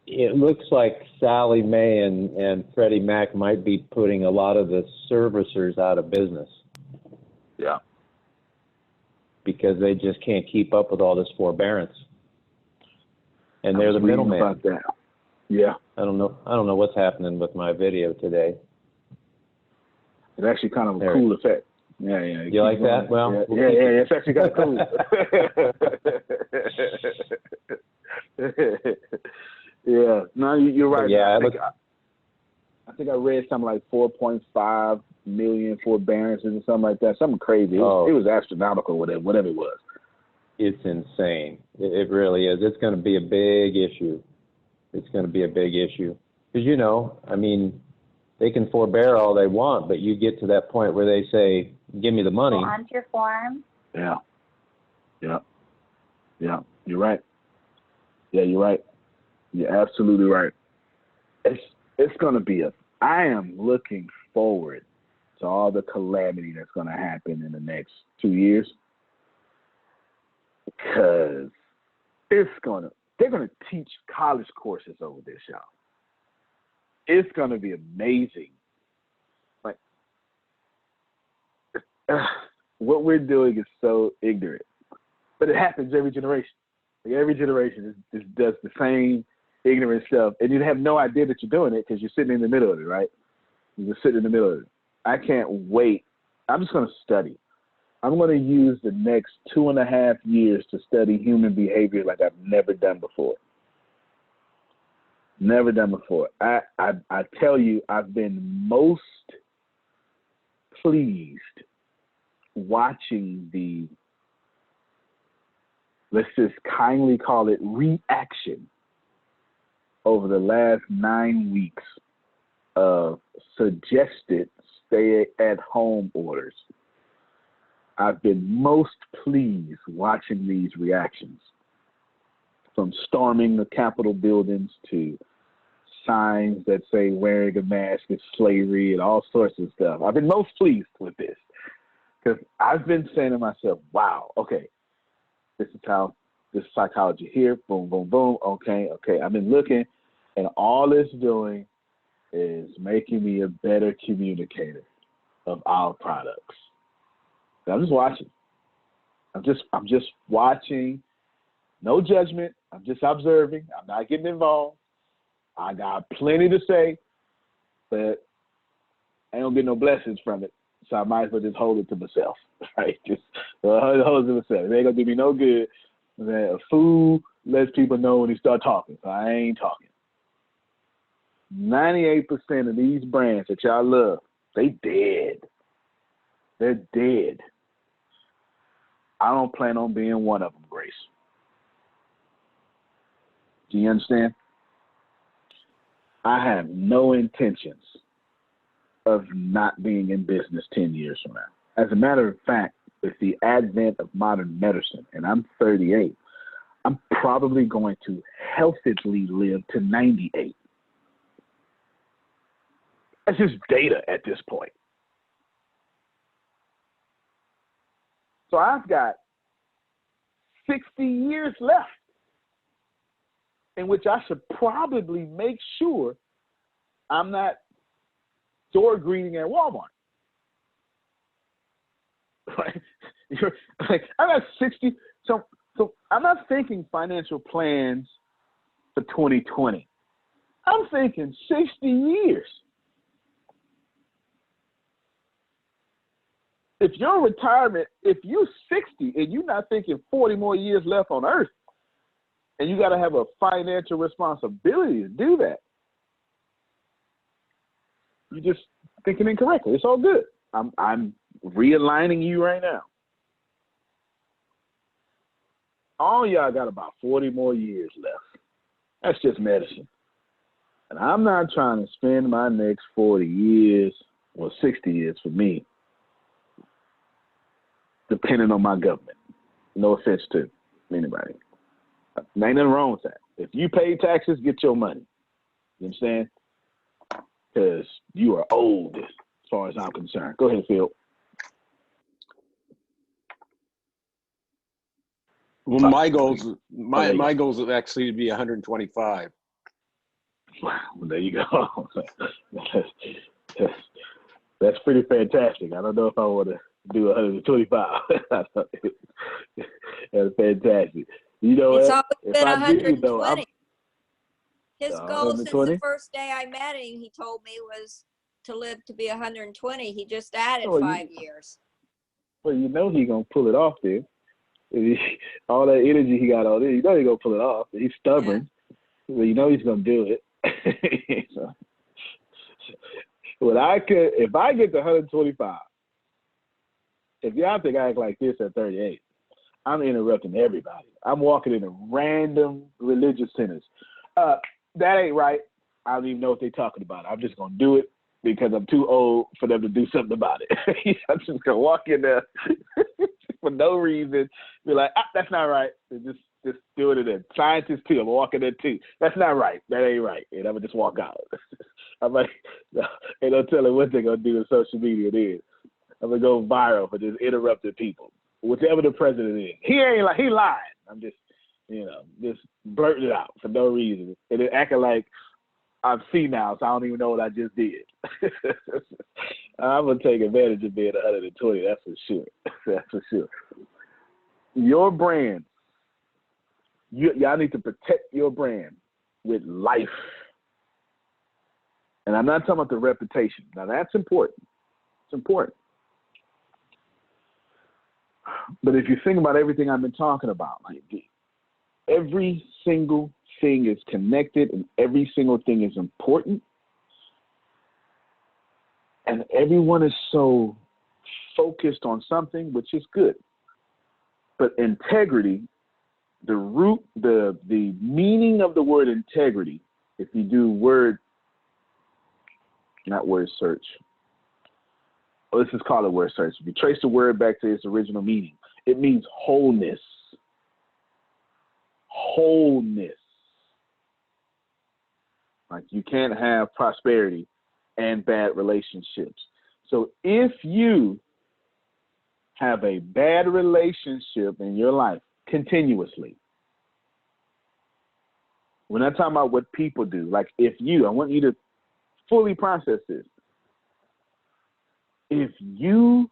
It looks like Sallie Mae and Freddie Mac might be putting a lot of the servicers out of business. Yeah. Because they just can't keep up with all this forbearance. And they're the middleman. About that. Yeah. I don't know what's happening with my video today. It's actually kind of a cool effect. Yeah. You like that? Well, yeah, it's actually kind of cool. Yeah, no, you're right. Yeah, I think I read something like 4.5 million forbearances or something like that. Something crazy. It was astronomical, whatever it was. It's insane. It really is. It's going to be a big issue. It's going to be a big issue. Because, I mean, they can forbear all they want, but you get to that point where they say, give me the money. Go on to your form. Yeah. You're right. Yeah, you're right. You're absolutely right. It's going to be I am looking forward to all the calamity that's going to happen in the next 2 years, because they're going to teach college courses over this, y'all. It's going to be amazing. Like, what we're doing is so ignorant, but it happens every generation. Like, every generation does the same ignorant stuff, and you have no idea that you're doing it because you're sitting in the middle of it, right? You're just sitting in the middle of it. I can't wait. I'm just going to study. I'm going to use the next 2.5 years to study human behavior like I've never done before. Never done before. I tell you, I've been most pleased watching the, let's just kindly call it, reaction over the last 9 weeks of suggested stay-at-home orders. I've been most pleased watching these reactions, from storming the Capitol buildings to signs that say wearing a mask is slavery and all sorts of stuff. I've been most pleased with this because I've been saying to myself, wow, okay, this is psychology here, boom, boom, boom, okay. I've been looking, and all it's doing is making me a better communicator of our products. I'm just watching. I'm just watching. No judgment. I'm just observing. I'm not getting involved. I got plenty to say, but I don't get no blessings from it. So I might as well just hold it to myself. Right? Just hold it to myself. It ain't gonna do me no good. A fool lets people know when he start talking. So I ain't talking. 98% of these brands that y'all love, they dead. They're dead. I don't plan on being one of them, Grace. Do you understand? I have no intentions of not being in business 10 years from now. As a matter of fact, with the advent of modern medicine, and I'm 38, I'm probably going to healthily live to 98. That's just data at this point. So I've got 60 years left in which I should probably make sure I'm not door greeting at Walmart. Right? Like, I got 60. So I'm not thinking financial plans for 2020. I'm thinking 60 years. If your retirement, if you're 60 and you're not thinking 40 more years left on earth, and you got to have a financial responsibility to do that, you're just thinking incorrectly. It's all good. I'm realigning you right now. All y'all got about 40 more years left. That's just medicine. And I'm not trying to spend my next 40 years, or 60 years for me, depending on my government. No offense to anybody. Ain't nothing wrong with that. If you pay taxes, get your money. You know what I'm saying? Because you are old as far as I'm concerned. Go ahead, Phil. Well, my goals is actually to be 125. Well, there you go. That's pretty fantastic. I don't know if I want to do 125. That's fantastic. You know It's what? always been 120. Though, His goal since 120? the first day I met him, he told me, was to live to be 120. He just added Oh, 5 years. Well, you know he's going to pull it off there. All that energy he got on there, you know he's going to pull it off. He's stubborn. Yeah. Well, you know he's going to do it. So, if I get to 125, if y'all think I act like this at 38, I'm interrupting everybody. I'm walking into random religious centers. That ain't right. I don't even know what they're talking about. I'm just going to do it because I'm too old for them to do something about it. I'm just going to walk in there for no reason, be like, that's not right. And just do it in there. Scientists too, I'm walking there too. That's not right. That ain't right. And I'm going to just walk out. I'm like, ain't no telling what they're going to do in social media then. I'm going to go viral for just interrupting people. Whichever the president is. He lying. I'm just, just blurting it out for no reason. And then acting like I'm senile, so I don't even know what I just did. I'm going to take advantage of being 120, that's for sure. That's for sure. Your brand, y'all need to protect your brand with life. And I'm not talking about the reputation. Now, that's important. It's important. But if you think about everything I've been talking about, like every single thing is connected and every single thing is important. And everyone is so focused on something, which is good. But integrity, the root, the meaning of the word integrity, if you do not word search. Let's just call it word search. If you trace the word back to its original meaning, it means wholeness. Wholeness. Like you can't have prosperity and bad relationships. So if you have a bad relationship in your life continuously, we're not talking about what people do. Like I want you to fully process this. If you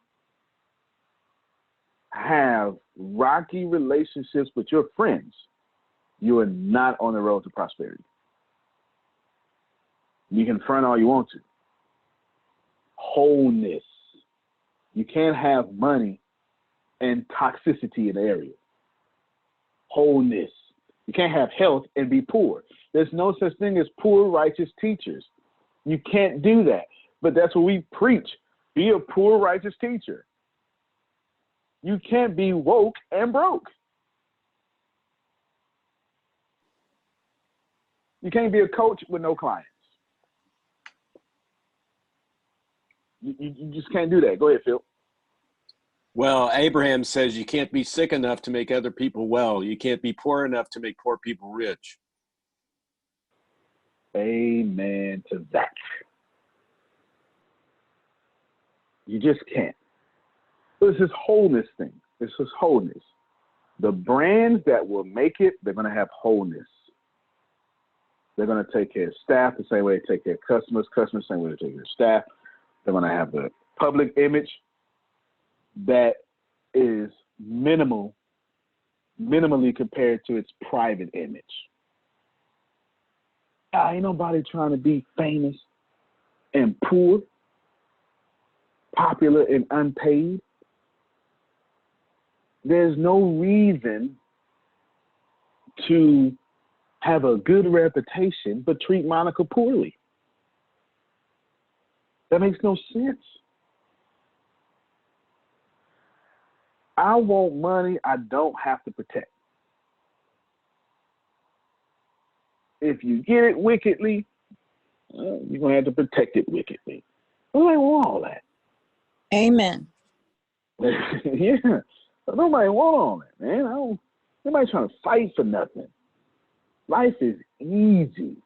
have rocky relationships with your friends, you are not on the road to prosperity. You can front all you want to. Wholeness. You can't have money and toxicity in the area. Wholeness. You can't have health and be poor. There's no such thing as poor righteous teachers. You can't do that. But that's what we preach. Be a poor righteous teacher. You can't be woke and broke. You can't be a coach with no clients. You just can't do that. Go ahead, Phil. Well, Abraham says you can't be sick enough to make other people well. You can't be poor enough to make poor people rich. Amen to that. You just can't. It's this wholeness thing. It's this wholeness. The brands that will make it, they're going to have wholeness. They're going to take care of staff the same way they take care of customers, customers the same way they take care of staff. They're going to have the public image that is minimally compared to its private image. Ain't nobody trying to be famous and poor, popular and unpaid. There's no reason to have a good reputation but treat Monica poorly. That makes no sense. I want money I don't have to protect. If you get it wickedly, you're going to have to protect it wickedly. Nobody want all that. Amen. Yeah. Nobody want all that, man. Nobody trying to fight for nothing. Life is easy.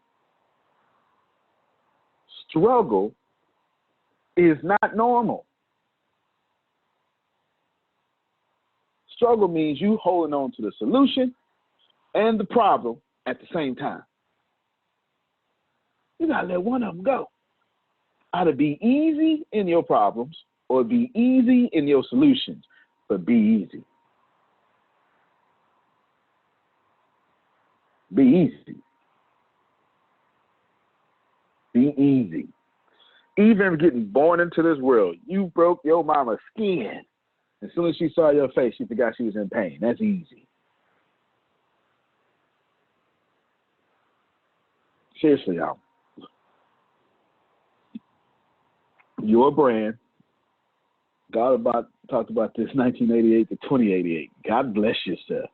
Struggle is not normal. Struggle means you holding on to the solution and the problem at the same time. You gotta let one of them go. Either be easy in your problems or be easy in your solutions, but be easy. Be easy. Be easy. Even getting born into this world, you broke your mama's skin. As soon as she saw your face, she forgot she was in pain. That's easy. Seriously, y'all. Your brand, God talked about this 1988 to 2088. God bless yourself.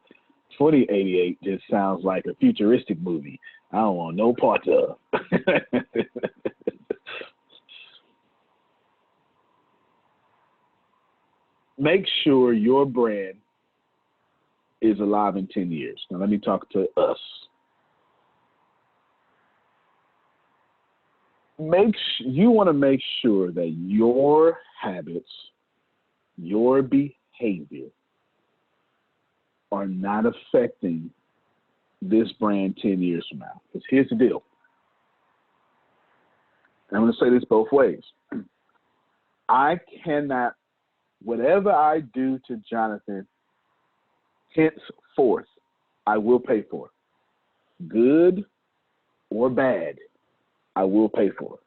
2088 just sounds like a futuristic movie. I don't want no parts of. Make sure your brand is alive in 10 years. Now let me talk to us. You want to make sure that your habits, your behavior are not affecting this brand 10 years from now. Because here's the deal. I'm going to say this both ways. I cannot, whatever I do to Jonathan, henceforth, I will pay for. Good or bad, I will pay for.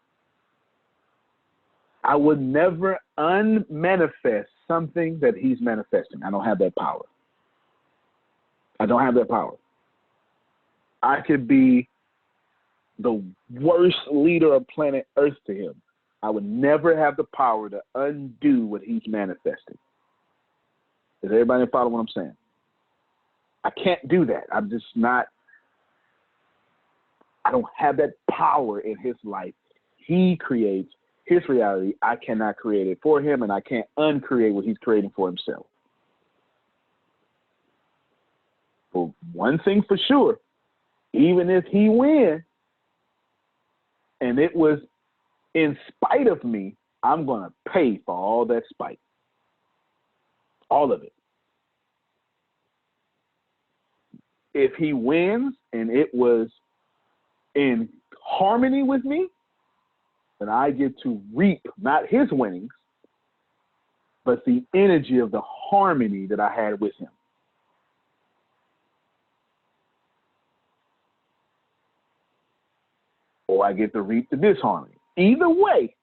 I would never unmanifest something that he's manifesting. I don't have that power. I don't have that power. I could be the worst leader of planet Earth to him. I would never have the power to undo what he's manifesting. Does everybody follow what I'm saying? I can't do that. I'm just not, I don't have that power in his life. He creates his reality. I cannot create it for him, and I can't uncreate what he's creating for himself. But one thing for sure, even if he wins, and it was in spite of me, I'm going to pay for all that spite. All of it. If he wins and it was in harmony with me, then I get to reap not his winnings, but the energy of the harmony that I had with him. Or I get to reap the disharmony. Either way,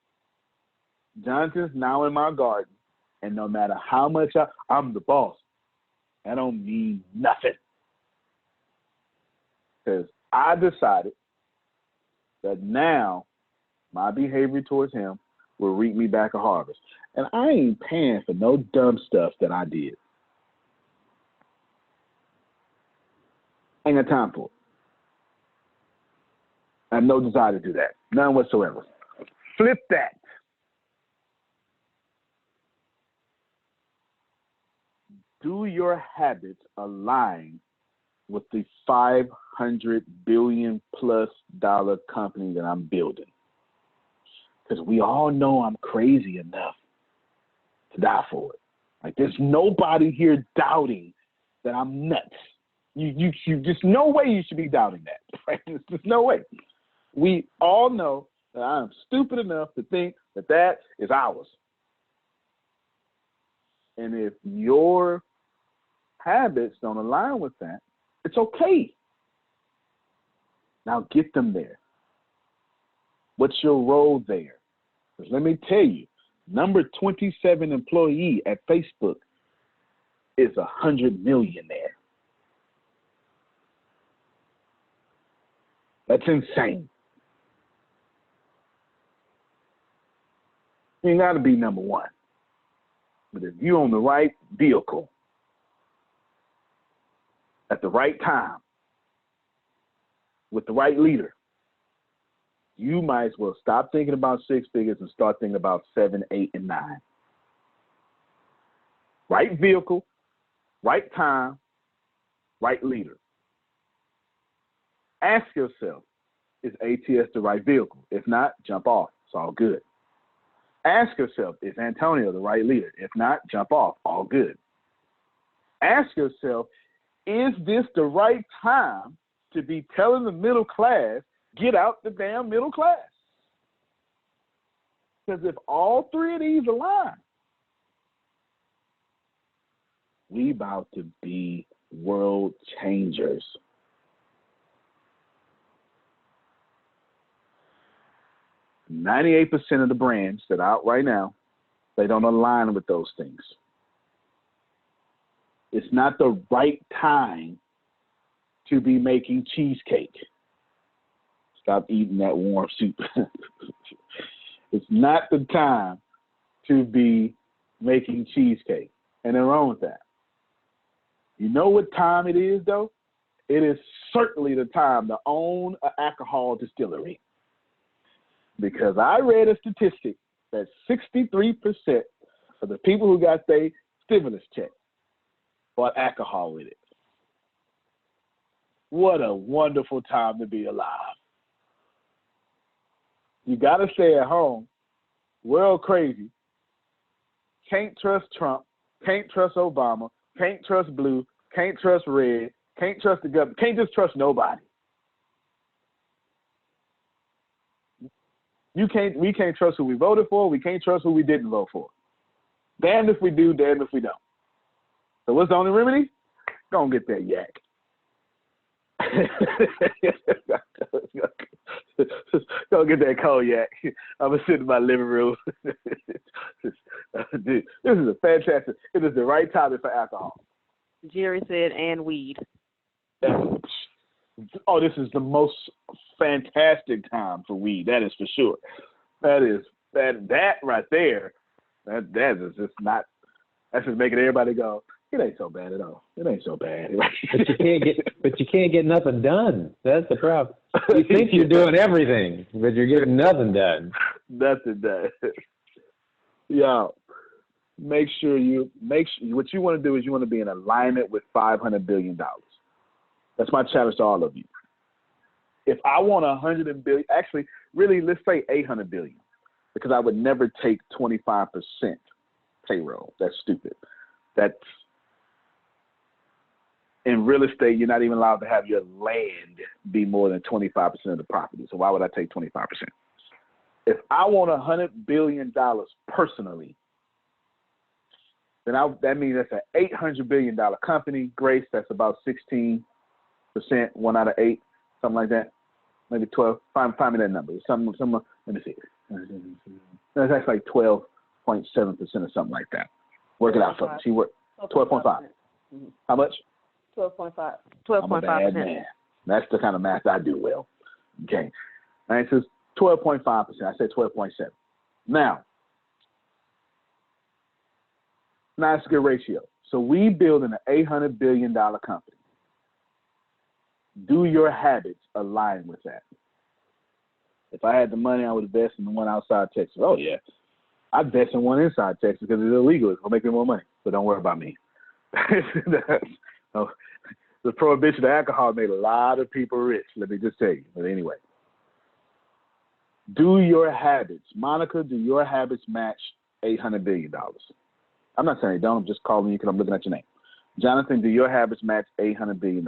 Jonathan's now in my garden, and no matter how much I'm the boss, that don't mean nothing. Because I decided that now my behavior towards him will reap me back a harvest. And I ain't paying for no dumb stuff that I did. Ain't got time for it. I have no desire to do that. None whatsoever. Flip that. Do your habits align with the $500 billion plus company that I'm building? Because we all know I'm crazy enough to die for it. Like, there's nobody here doubting that I'm nuts. You just no way you should be doubting that. Right? There's just no way. We all know that I'm stupid enough to think that that is ours. And if your habits don't align with that, it's okay. Now get them there. What's your role there? Because let me tell you, number 27 employee at Facebook is 100 millionaire. That's insane. You ain't got to be number one. But if you're on the right vehicle at the right time with the right leader, you might as well stop thinking about six figures and start thinking about 7, 8, and 9. Right vehicle, right time, right leader. Ask yourself, is ATS the right vehicle? If not, jump off. It's all good. Ask yourself, is Antonio the right leader? If not, jump off. All good. Ask yourself, is this the right time to be telling the middle class, get out the damn middle class? Because if all three of these align, we about to be world changers. .98% of the brands that are out right now, they don't align with those things. It's not the right time to be making cheesecake. Stop eating that warm soup. It's not the time to be making cheesecake. And they're wrong with that. You know what time it is, though? It is certainly the time to own an alcohol distillery. Because I read a statistic that 63% of the people who got their stimulus check bought alcohol with it. What a wonderful time to be alive. You got to stay at home, world crazy, can't trust Trump, can't trust Obama, can't trust blue, can't trust red, can't trust the government, can't just trust nobody. We can't trust who we voted for. We can't trust who we didn't vote for. Damned if we do, damned if we don't. So what's the only remedy? Go and get that yak. Go get that cognac. I'm gonna sit in my living room. Dude, this is a fantastic. It is the right time for alcohol. Jerry said, and weed. Oh, this is the most fantastic time for weed. That is for sure. That right there. That is just not. That's just making everybody go, it ain't so bad at all. It ain't so bad. But you can't get nothing done. That's the problem. You think you're doing everything, but you're getting nothing done. Nothing done. Yeah. What you want to do is you want to be in alignment with $500 billion. That's my challenge to all of you. If I want $100 billion, actually, really, let's say $800 billion, because I would never take 25% payroll. That's stupid. That's in real estate. You're not even allowed to have your land be more than 25% of the property. So why would I take 25%? If I want $100 billion personally, then that means that's an $800 billion company. Grace, that's about 16%, 1 out of 8, something like that. Maybe 12. Find me that number. Some. Let me see. That's actually like 12.7% or something like that. Work it out for me. See what? 12.5. How much? 12.5. I'm a bad man. That's the kind of math I do well. Okay. And it says 12.5%. I said 12.7. Now it's a good ratio. So we build an $800 billion company. Do your habits align with that? If I had the money, I would invest in the one outside Texas. Oh, yeah. I'd invest in one inside Texas because it's illegal. It's going to make me more money. But don't worry about me. Oh, the prohibition of alcohol made a lot of people rich. Let me just tell you. But anyway, do your habits, Monica? Do your habits match $800 billion? I'm not saying they don't. I'm just calling you because I'm looking at your name. Jonathan, do your habits match $800 billion?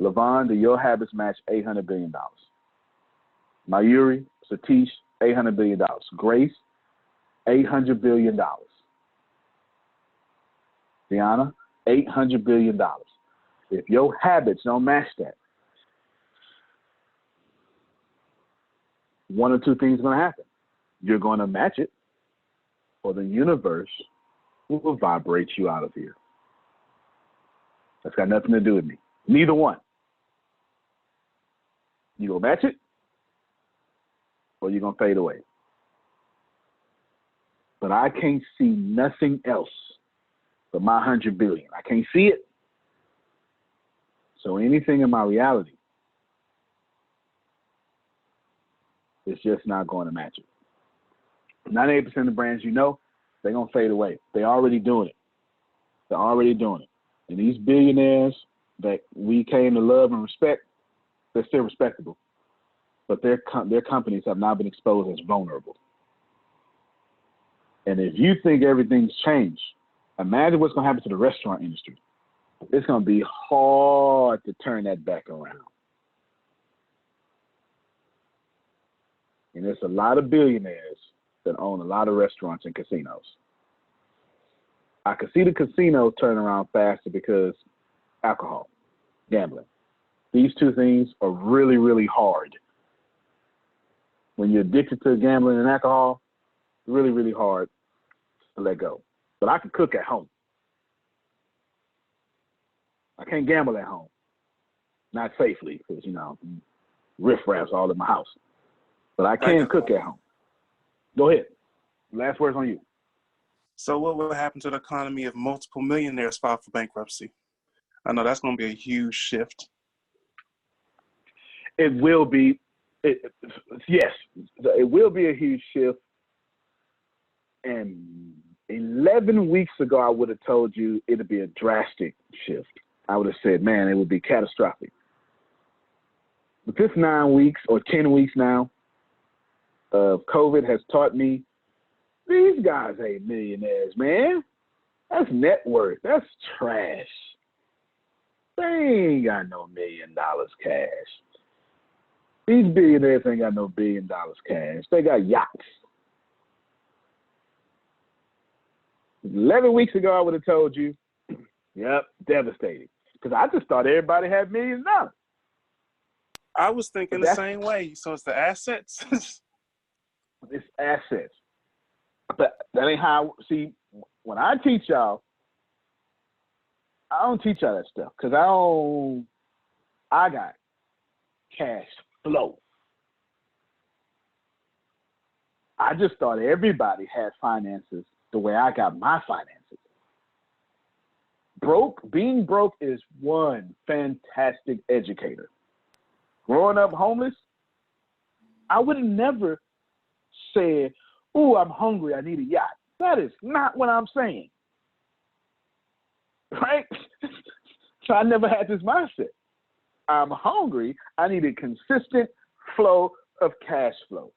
Levon, do your habits match $800 billion? Mayuri, Satish, $800 billion. Grace, $800 billion. Deanna, $800 billion. If your habits don't match that, one or two things are going to happen. You're going to match it, or the universe will vibrate you out of here. That's got nothing to do with me. Neither one. You going to match it, or you're going to fade away. But I can't see nothing else but my 100 billion. I can't see it. So anything in my reality is just not going to match it. 98% of the brands you know, they're going to fade away. They're already doing it. They're already doing it. And these billionaires that we came to love and respect, they're still respectable. But their companies have now been exposed as vulnerable. And if you think everything's changed, imagine what's going to happen to the restaurant industry. It's going to be hard to turn that back around. And there's a lot of billionaires that own a lot of restaurants and casinos. I could see the casinos turn around faster because alcohol, gambling. These two things are really, really hard. When you're addicted to gambling and alcohol, really, really hard to let go. But I can cook at home. I can't gamble at home. Not safely, because, riffraffs all in my house. But I can cook at home. Go ahead. Last words on you. So what will happen to the economy if multiple millionaires file for bankruptcy? I know that's going to be a huge shift. It will be. Yes, it will be a huge shift. And 11 weeks ago, I would have told you it would be a drastic shift. I would have said, man, it would be catastrophic. But this 9 weeks or 10 weeks now of COVID has taught me these guys ain't millionaires, man. That's net worth. That's trash. They ain't got no $1 million cash. These billionaires ain't got no $1 billion cash. They got yachts. 11 weeks ago, I would have told you, yep, devastating. Because I just thought everybody had $1 million. I was thinking the same way. So it's the assets? It's assets. But that ain't how, see, when I teach y'all, I don't teach y'all that stuff. Because I got cash flow. I just thought everybody had finances the way I got my finances. Being broke is one fantastic educator. Growing up homeless, I would have never said, "Ooh, I'm hungry, I need a yacht." That is not what I'm saying. Right? So I never had this mindset. I'm hungry, I need a consistent flow of cash flow.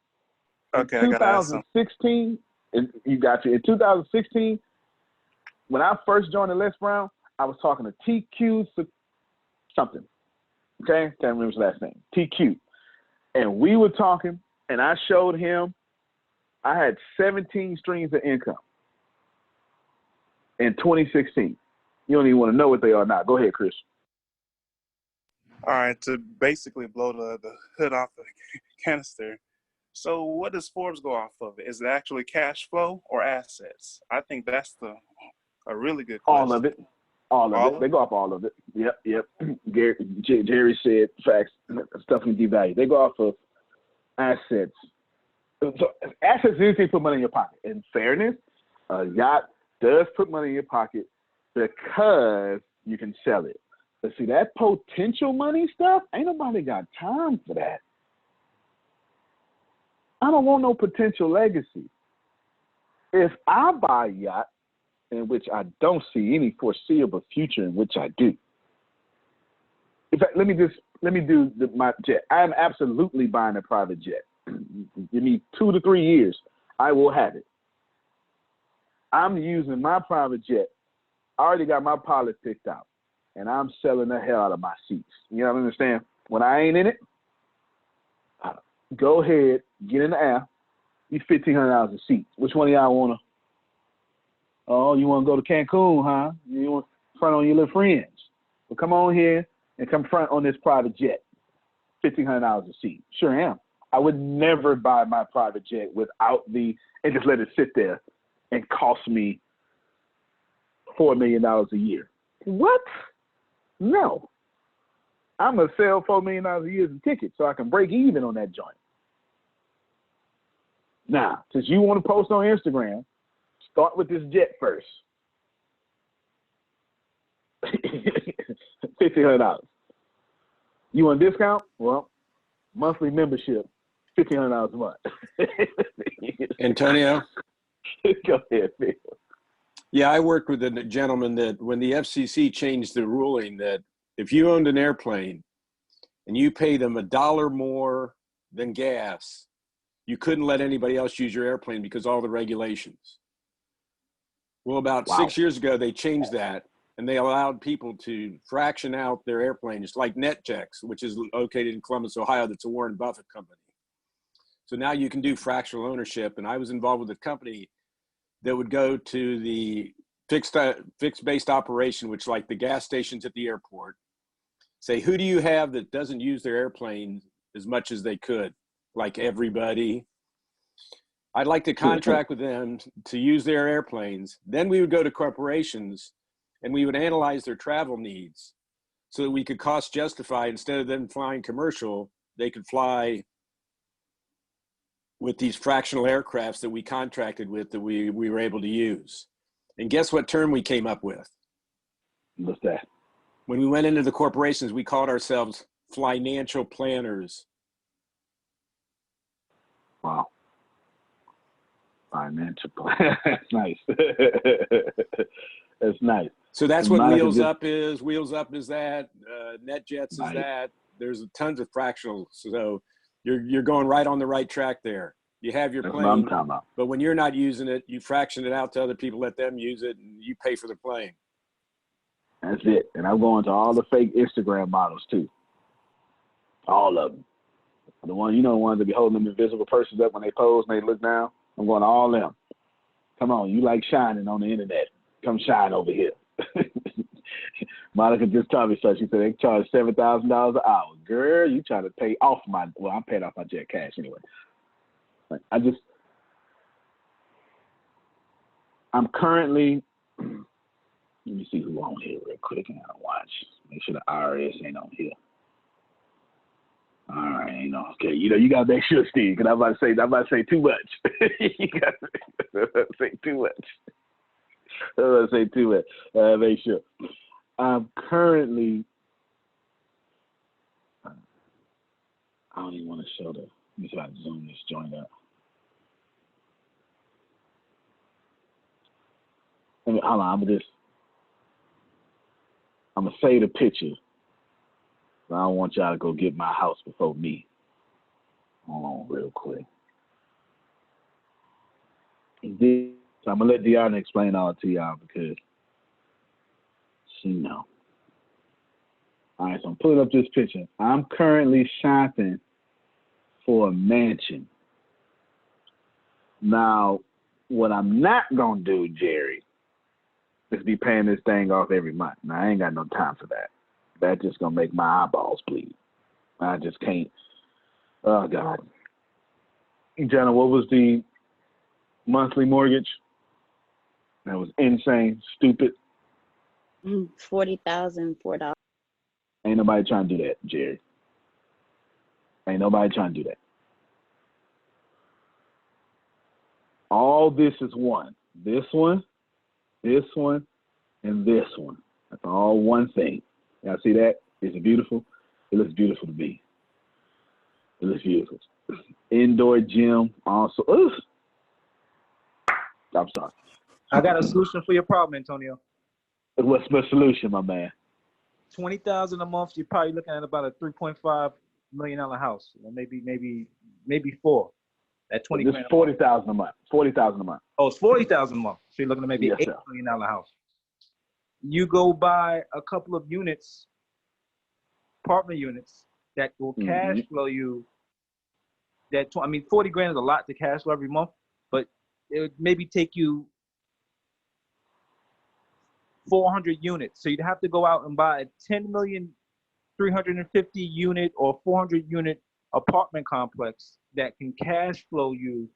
Okay, in 2016, in 2016, when I first joined the Les Brown, I was talking to TQ something. Okay? Can't remember his last name. TQ. And we were talking, and I showed him I had 17 streams of income in 2016. You don't even want to know what they are now. Go ahead, Chris. All right, to basically blow the hood off the canister. So what does Forbes go off of? Is it actually cash flow or assets? I think that's a really good question. All of it. All of it. They go off all of it. Yep. Jerry said facts, stuff can devalue. They go off of assets. So assets is anything put money in your pocket. In fairness, a yacht does put money in your pocket because you can sell it. But see, that potential money stuff, ain't nobody got time for that. I don't want no potential legacy. If I buy a yacht in which I don't see any foreseeable future in which I do. In fact, let me do my jet. I am absolutely buying a private jet. Give me 2 to 3 years, I will have it. I'm using my private jet. I already got my pilot picked out, and I'm selling the hell out of my seats. You know what I understand? When I ain't in it, go ahead, get in the air. You $1,500 a seat. Which one of y'all wanna? Oh, you wanna go to Cancun, huh? You want to front on your little friends? Well, come on here and come front on this private jet. $1,500 a seat. Sure am. I would never buy my private jet without and just let it sit there and cost me $4 million a year. What? No. I'm going to sell $4 million a year in tickets so I can break even on that joint. Now, since you want to post on Instagram, start with this jet first. $1,500. You want a discount? Well, monthly membership, $1,500 a month. Antonio? Go ahead, Phil. Yeah, I worked with a gentleman that when the FCC changed the ruling that if you owned an airplane and you pay them $1 more than gas, you couldn't let anybody else use your airplane because all the regulations. Well, about 6 years ago, they changed that, and they allowed people to fraction out their airplanes, like NetJets, which is located in Columbus, Ohio. That's a Warren Buffett company. So now you can do fractional ownership, and I was involved with a company that would go to the fixed-based operation, which like the gas stations at the airport, say, who do you have that doesn't use their airplane as much as they could? Like everybody. I'd like to contract with them to use their airplanes. Then we would go to corporations and we would analyze their travel needs so that we could cost justify, instead of them flying commercial, they could fly with these fractional aircrafts that we contracted with that we were able to use. And guess what term we came up with? What's that? When we went into the corporations, we called ourselves financial planners. Wow. Financial plan. That's nice. That's nice. So that's what Wheels Up is. Wheels Up is that. NetJets is that. There's tons of fractionals. So you're going right on the right track there. You have your plane, what I'm talking about. But when you're not using it, you fraction it out to other people, let them use it, and you pay for the plane. That's it. And I'm going to all the fake Instagram models too. All of them. The ones that be holding them invisible persons up when they pose and they look down. I'm going to all them. Come on, you like shining on the internet. Come shine over here. Monica just told me so. She said they charge $7,000 an hour. Girl, you trying to pay off I'm paying off my jet cash anyway. Like, I'm currently, let me see who on here real quick and I'll watch. Make sure the IRS ain't on here. All right, okay. You got to make sure, Steve, because I'm about to say too much. You got to say too much. I'm about to say too much. Make sure. I'm currently, I don't even want to show let me see if I can zoom this joint up. Hold on, I'm going to save the picture. I don't want y'all to go get my house before me. Hold on real quick. So I'm going to let Deanna explain all to y'all because she know. All right, so I'm pulling up this picture. I'm currently shopping for a mansion. Now, what I'm not going to do, Jerry, is be paying this thing off every month. Now, I ain't got no time for that. That's just going to make my eyeballs bleed. I just can't. Oh, God. Jenna, what was the monthly mortgage? That was insane, stupid. $40,004. Ain't nobody trying to do that, Jerry. Ain't nobody trying to do that. All this is one. This one, and this one. That's all one thing. Y'all see that? Is it beautiful? It looks beautiful to me. It looks beautiful. Indoor gym also. Ugh. I'm sorry. I got a solution for your problem, Antonio. What's the solution, my man? 20,000 a month. You're probably looking at about a $3.5 million house, or maybe four. At 20 This grand. 40,000 a month. 40,000 a month. Oh, it's 40,000 a month. So you're looking at maybe Yes, $8 sir. million house. You go buy a couple of units, apartment units that will cash flow you. 40 grand is a lot to cash flow every month, but it would maybe take you 400 units. So you'd have to go out and buy a 10,350 unit or 400 unit apartment complex that can cash flow you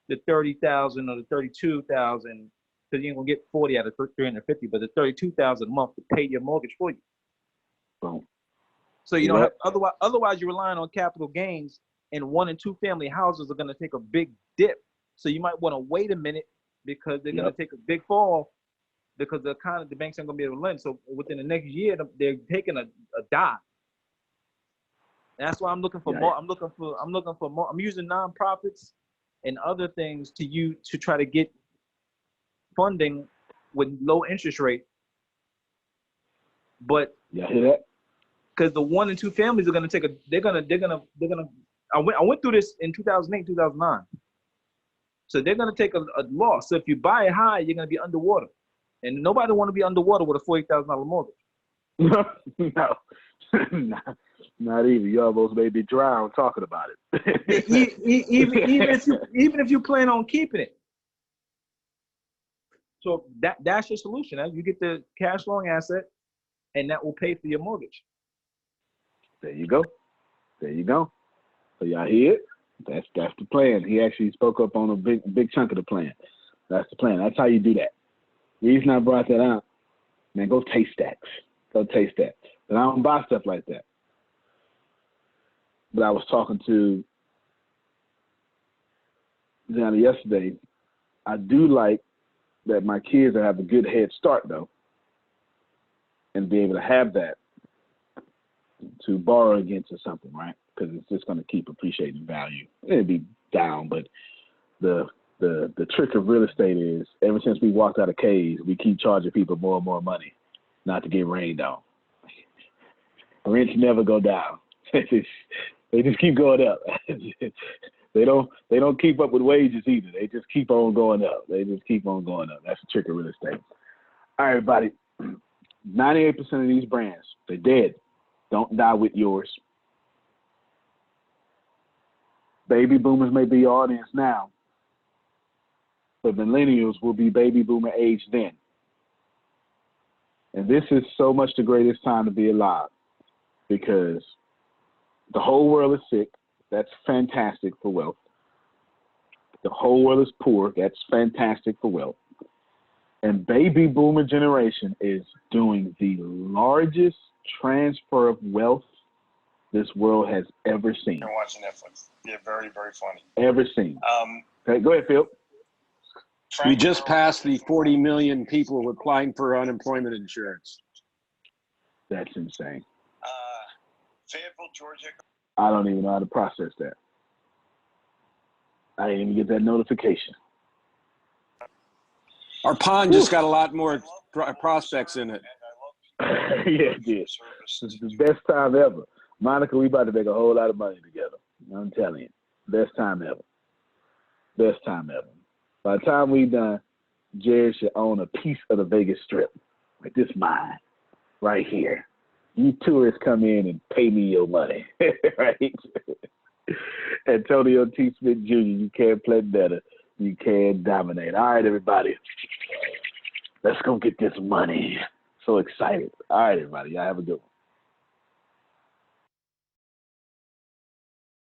the 30,000 or the 32,000, because you ain't gonna get 40 out of 350, but the 32,000 a month to pay your mortgage for you. Boom. So you don't have, otherwise you're relying on capital gains, and 1 and 2 family houses are gonna take a big dip. So you might want to wait a minute because they're gonna take a big fall because the banks aren't gonna be able to lend. So within the next year, they're taking a dive. And that's why I'm looking for more. I'm looking for more. I'm using nonprofits and other things to try to get funding with low interest rate. But yeah, hear that? Because the 1 and 2 families are gonna take they're gonna. I went through this in 2008, 2009. So they're gonna take a loss. So if you buy it high, you're gonna be underwater, and nobody want to be underwater with a $40,000 mortgage. No, not even. You almost made me drown talking about it. even if you plan on keeping it. So that's your solution. You get the cash flowing asset, and that will pay for your mortgage. There you go. So y'all hear it? That's the plan. He actually spoke up on a big chunk of the plan. That's the plan. That's how you do that. The reason I brought that out, man, go taste that. Go taste that. But I don't buy stuff like that. But I was talking to Johnny yesterday. I do like that my kids have a good head start, though, and be able to have that to borrow against or something, right? Because it's just going to keep appreciating value. It'll be down, but the trick of real estate is ever since we walked out of caves, we keep charging people more and more money not to get rained on. Rents never go down. They just keep going up. They don't keep up with wages either. They just keep on going up. That's the trick of real estate. All right, everybody. 98% of these brands, they're dead. Don't die with yours. Baby boomers may be your audience now, but millennials will be baby boomer age then. And this is so much the greatest time to be alive because the whole world is sick. That's fantastic for wealth. The whole world is poor. That's fantastic for wealth. And baby boomer generation is doing the largest transfer of wealth this world has ever seen. You're watching Netflix. Yeah, very, very funny. Ever seen. Okay, go ahead, Phil. We just passed the 40 million people applying for unemployment insurance. That's insane. Fayetteville, Georgia. I don't even know how to process that. I didn't even get that notification. Our pond just got a lot more prospects in it. Yeah, it did. This is the best time ever. Monica, we about to make a whole lot of money together. I'm telling you. Best time ever. Best time ever. By the time we done, Jared should own a piece of the Vegas Strip. Like, this mine. Right here. You tourists come in and pay me your money. Right? Antonio T. Smith Jr., you can't play better. You can dominate. All right, everybody. Let's go get this money. So excited. All right, everybody. Y'all have a good one.